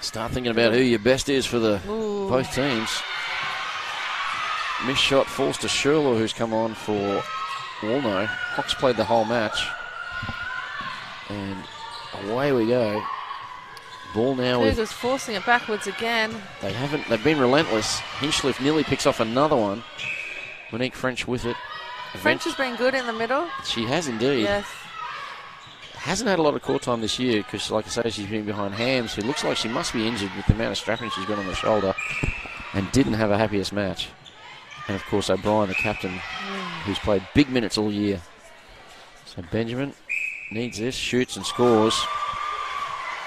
start thinking about who your best is for the both teams. Missed shot falls to Sherlaw, who's come on for Walno. Hawks played the whole match. And away we go. Ball now Cougars with... forcing it backwards again. They've been relentless. Hinchcliffe nearly picks off another one. Monique French with it. French has been good in the middle. She has indeed. Yes. Hasn't had a lot of court time this year because, like I say, she's been behind Hams, who looks like she must be injured with the amount of strapping she's got on the shoulder, and didn't have a happiest match. And, of course, O'Brien, the captain, who's played big minutes all year. So Benjamin needs this, shoots and scores.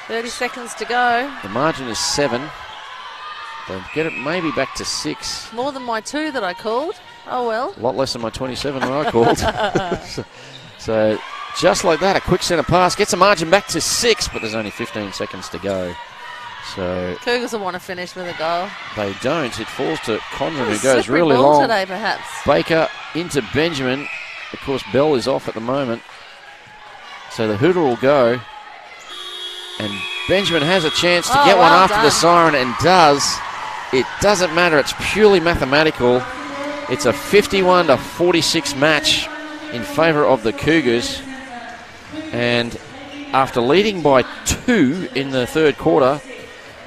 30 seconds to go. The margin is 7. They'll get it maybe back to 6. More than my 2 that I called. Oh, well. A lot less than my 27 that I called. So just like that, a quick centre pass gets the margin back to 6, but there's only 15 seconds to go. So Cougars will want to finish with a goal. They don't. It falls to Condren, who goes really long. Today, perhaps. Baker into Benjamin. Of course, Bell is off at the moment. So the hooter will go. And Benjamin has a chance to get one after the siren and does. It doesn't matter. It's purely mathematical. It's a 51-46 match in favour of the Cougars. And after leading by 2 in the third quarter,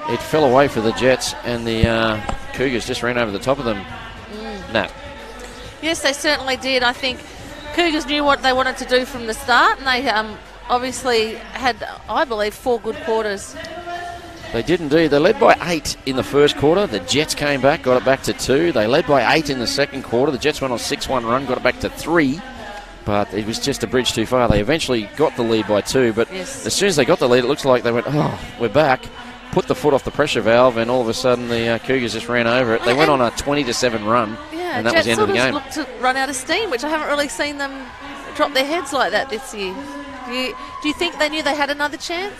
it fell away for the Jets, and the Cougars just ran over the top of them. Nat. Yes, they certainly did. I think Cougars knew what they wanted to do from the start, and they obviously had, I believe, 4 good quarters. They did indeed. They led by 8 in the first quarter. The Jets came back, got it back to 2. They led by 8 in the second quarter. The Jets went on a 6-1 run, got it back to 3. But it was just a bridge too far. They eventually got the lead by 2. But as soon as they got the lead, it looks like they went, oh, we're back. Put the foot off the pressure valve, and all of a sudden the Cougars just ran over it. They went on a 20-7 run, and that was the end of the game. Jets sort of looked to run out of steam, which I haven't really seen them drop their heads like that this year. Do you think they knew they had another chance?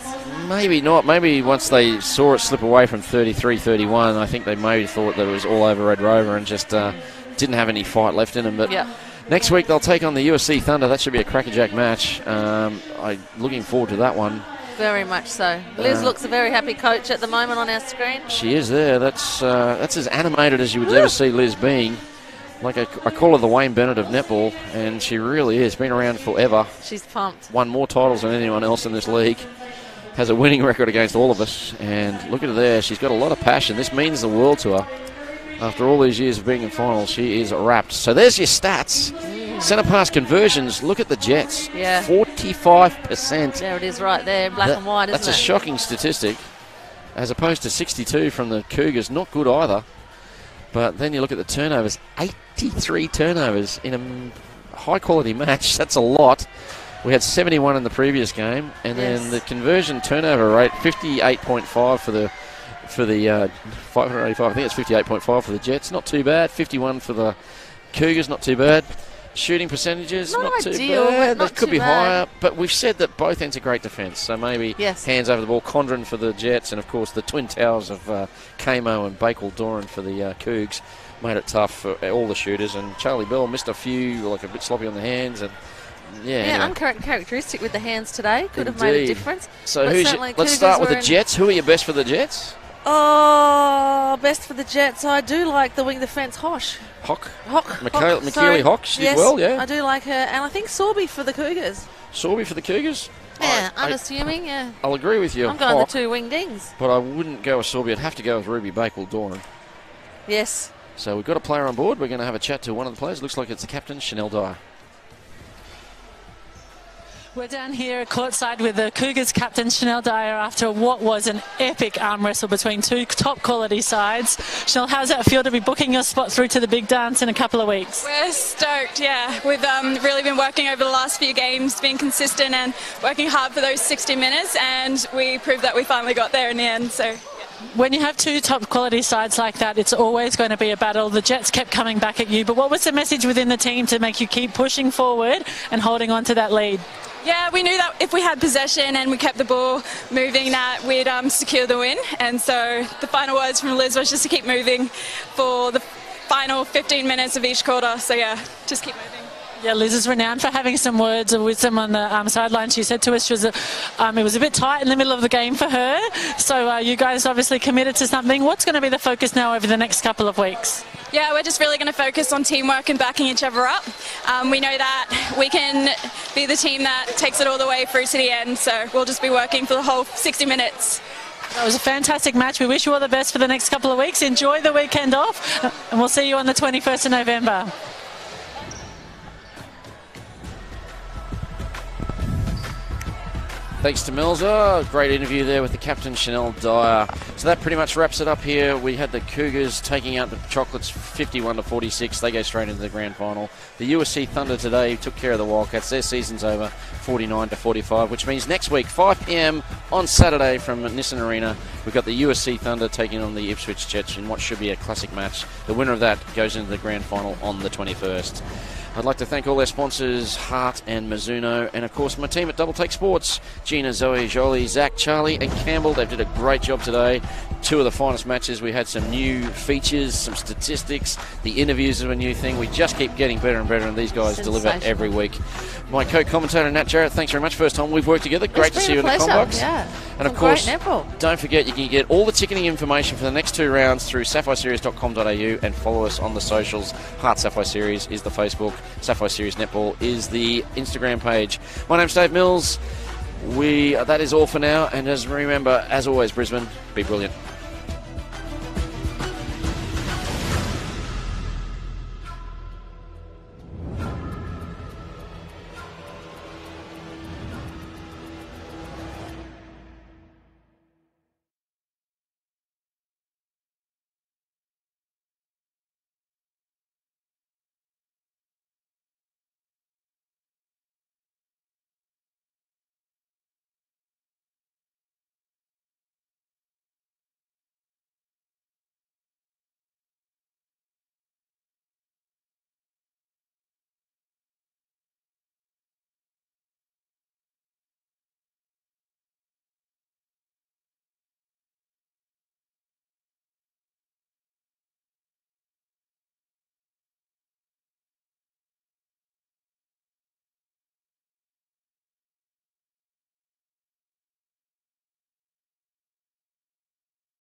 Maybe not. Maybe once they saw it slip away from 33-31, I think they maybe thought that it was all over Red Rover and just didn't have any fight left in them. But next week they'll take on the USC Thunder. That should be a crackerjack match. I'm looking forward to that one. Very much so. Liz looks a very happy coach at the moment on our screen. She is there. That's as animated as you would ever see Liz being. Like I call her the Wayne Bennett of netball, and she really is. Been around forever. She's pumped. Won more titles than anyone else in this league. Has a winning record against all of us. And look at her there. She's got a lot of passion. This means the world to her. After all these years of being in finals, she is wrapped. So there's your stats. Centre pass conversions. Look at the Jets. 45%. There it is right there, black and white, isn't it? That's a shocking statistic. As opposed to 62 from the Cougars. Not good either. But then you look at the turnovers, 83 turnovers in a high-quality match. That's a lot. We had 71 in the previous game, and then the conversion turnover rate, 58.5 for the 585. I think it's 58.5 for the Jets. Not too bad. 51 for the Cougars. Not too bad. Shooting percentages, not too bad. That could be higher, but we've said that both ends are great defence, so maybe hands over the ball. Condren for the Jets, and of course the twin towers of Kamo and Bakewell Doran for the Cougs made it tough for all the shooters, and Charlie Bell missed a few, like a bit sloppy on the hands, and anyway. Uncharacteristic with the hands today. Could have made a difference. So let's start with the Jets. Who are your best for the Jets? Oh, best for the Jets. I do like the wing defence, Hock. McKeely Hock. She did well, I do like her. And I think Sorby for the Cougars. Sorby for the Cougars? Yeah, unassuming, I'll agree with you. I'm going the 2 wing dings. But I wouldn't go with Sorby. I'd have to go with Ruby Bakewell Doran. Yes. So we've got a player on board. We're going to have a chat to one of the players. Looks like it's the captain, Chanel Dyer. We're down here courtside with the Cougars captain Chanel Dyer after what was an epic arm wrestle between 2 top quality sides. Chanel, how's that feel to be booking your spot through to the big dance in a couple of weeks? We're stoked, yeah. We've really been working over the last few games, being consistent and working hard for those 60 minutes, and we proved that we finally got there in the end. So. When you have 2 top quality sides like that, it's always going to be a battle. The Jets kept coming back at you, but what was the message within the team to make you keep pushing forward and holding on to that lead? Yeah, we knew that if we had possession and we kept the ball moving, that we'd secure the win. And so the final words from Liz was just to keep moving for the final 15 minutes of each quarter. So yeah, just keep moving. Yeah, Liz is renowned for having some words of wisdom on the sideline. She said to us it was a bit tight in the middle of the game for her. So you guys obviously committed to something. What's going to be the focus now over the next couple of weeks? Yeah, we're just really going to focus on teamwork and backing each other up. We know that we can be the team that takes it all the way through to the end. So we'll just be working for the whole 60 minutes. That was a fantastic match. We wish you all the best for the next couple of weeks. Enjoy the weekend off, and we'll see you on the 21st of November. Thanks to Melza. Great interview there with the captain, Chanel Dyer. So that pretty much wraps it up here. We had the Cougars taking out the Chocolates 51-46. They go straight into the grand final. The USC Thunder today took care of the Wildcats. Their season's over, 49-45, which means next week, 5 p.m. on Saturday from Nissan Arena, we've got the USC Thunder taking on the Ipswich Jets in what should be a classic match. The winner of that goes into the grand final on the 21st. I'd like to thank all their sponsors, HART and Mizuno, and of course my team at Double Take Sports, Gina, Zoe, Jolie, Zach, Charlie and Campbell. They did a great job today. two of the finest matches. We had some new features, some statistics. The interviews are a new thing. We just keep getting better and better, and these guys deliver every week. My co-commentator, Nat Jarrett, thanks very much. First time we've worked together. Great to see you in the Combox. Yeah. And of course, don't forget you can get all the ticketing information for the next 2 rounds through sapphireseries.com.au and follow us on the socials. HART Sapphire Series is the Facebook. Sapphire Series Netball is the Instagram page. My name's Dave Mills. That is all for now. And remember, as always, Brisbane, be brilliant.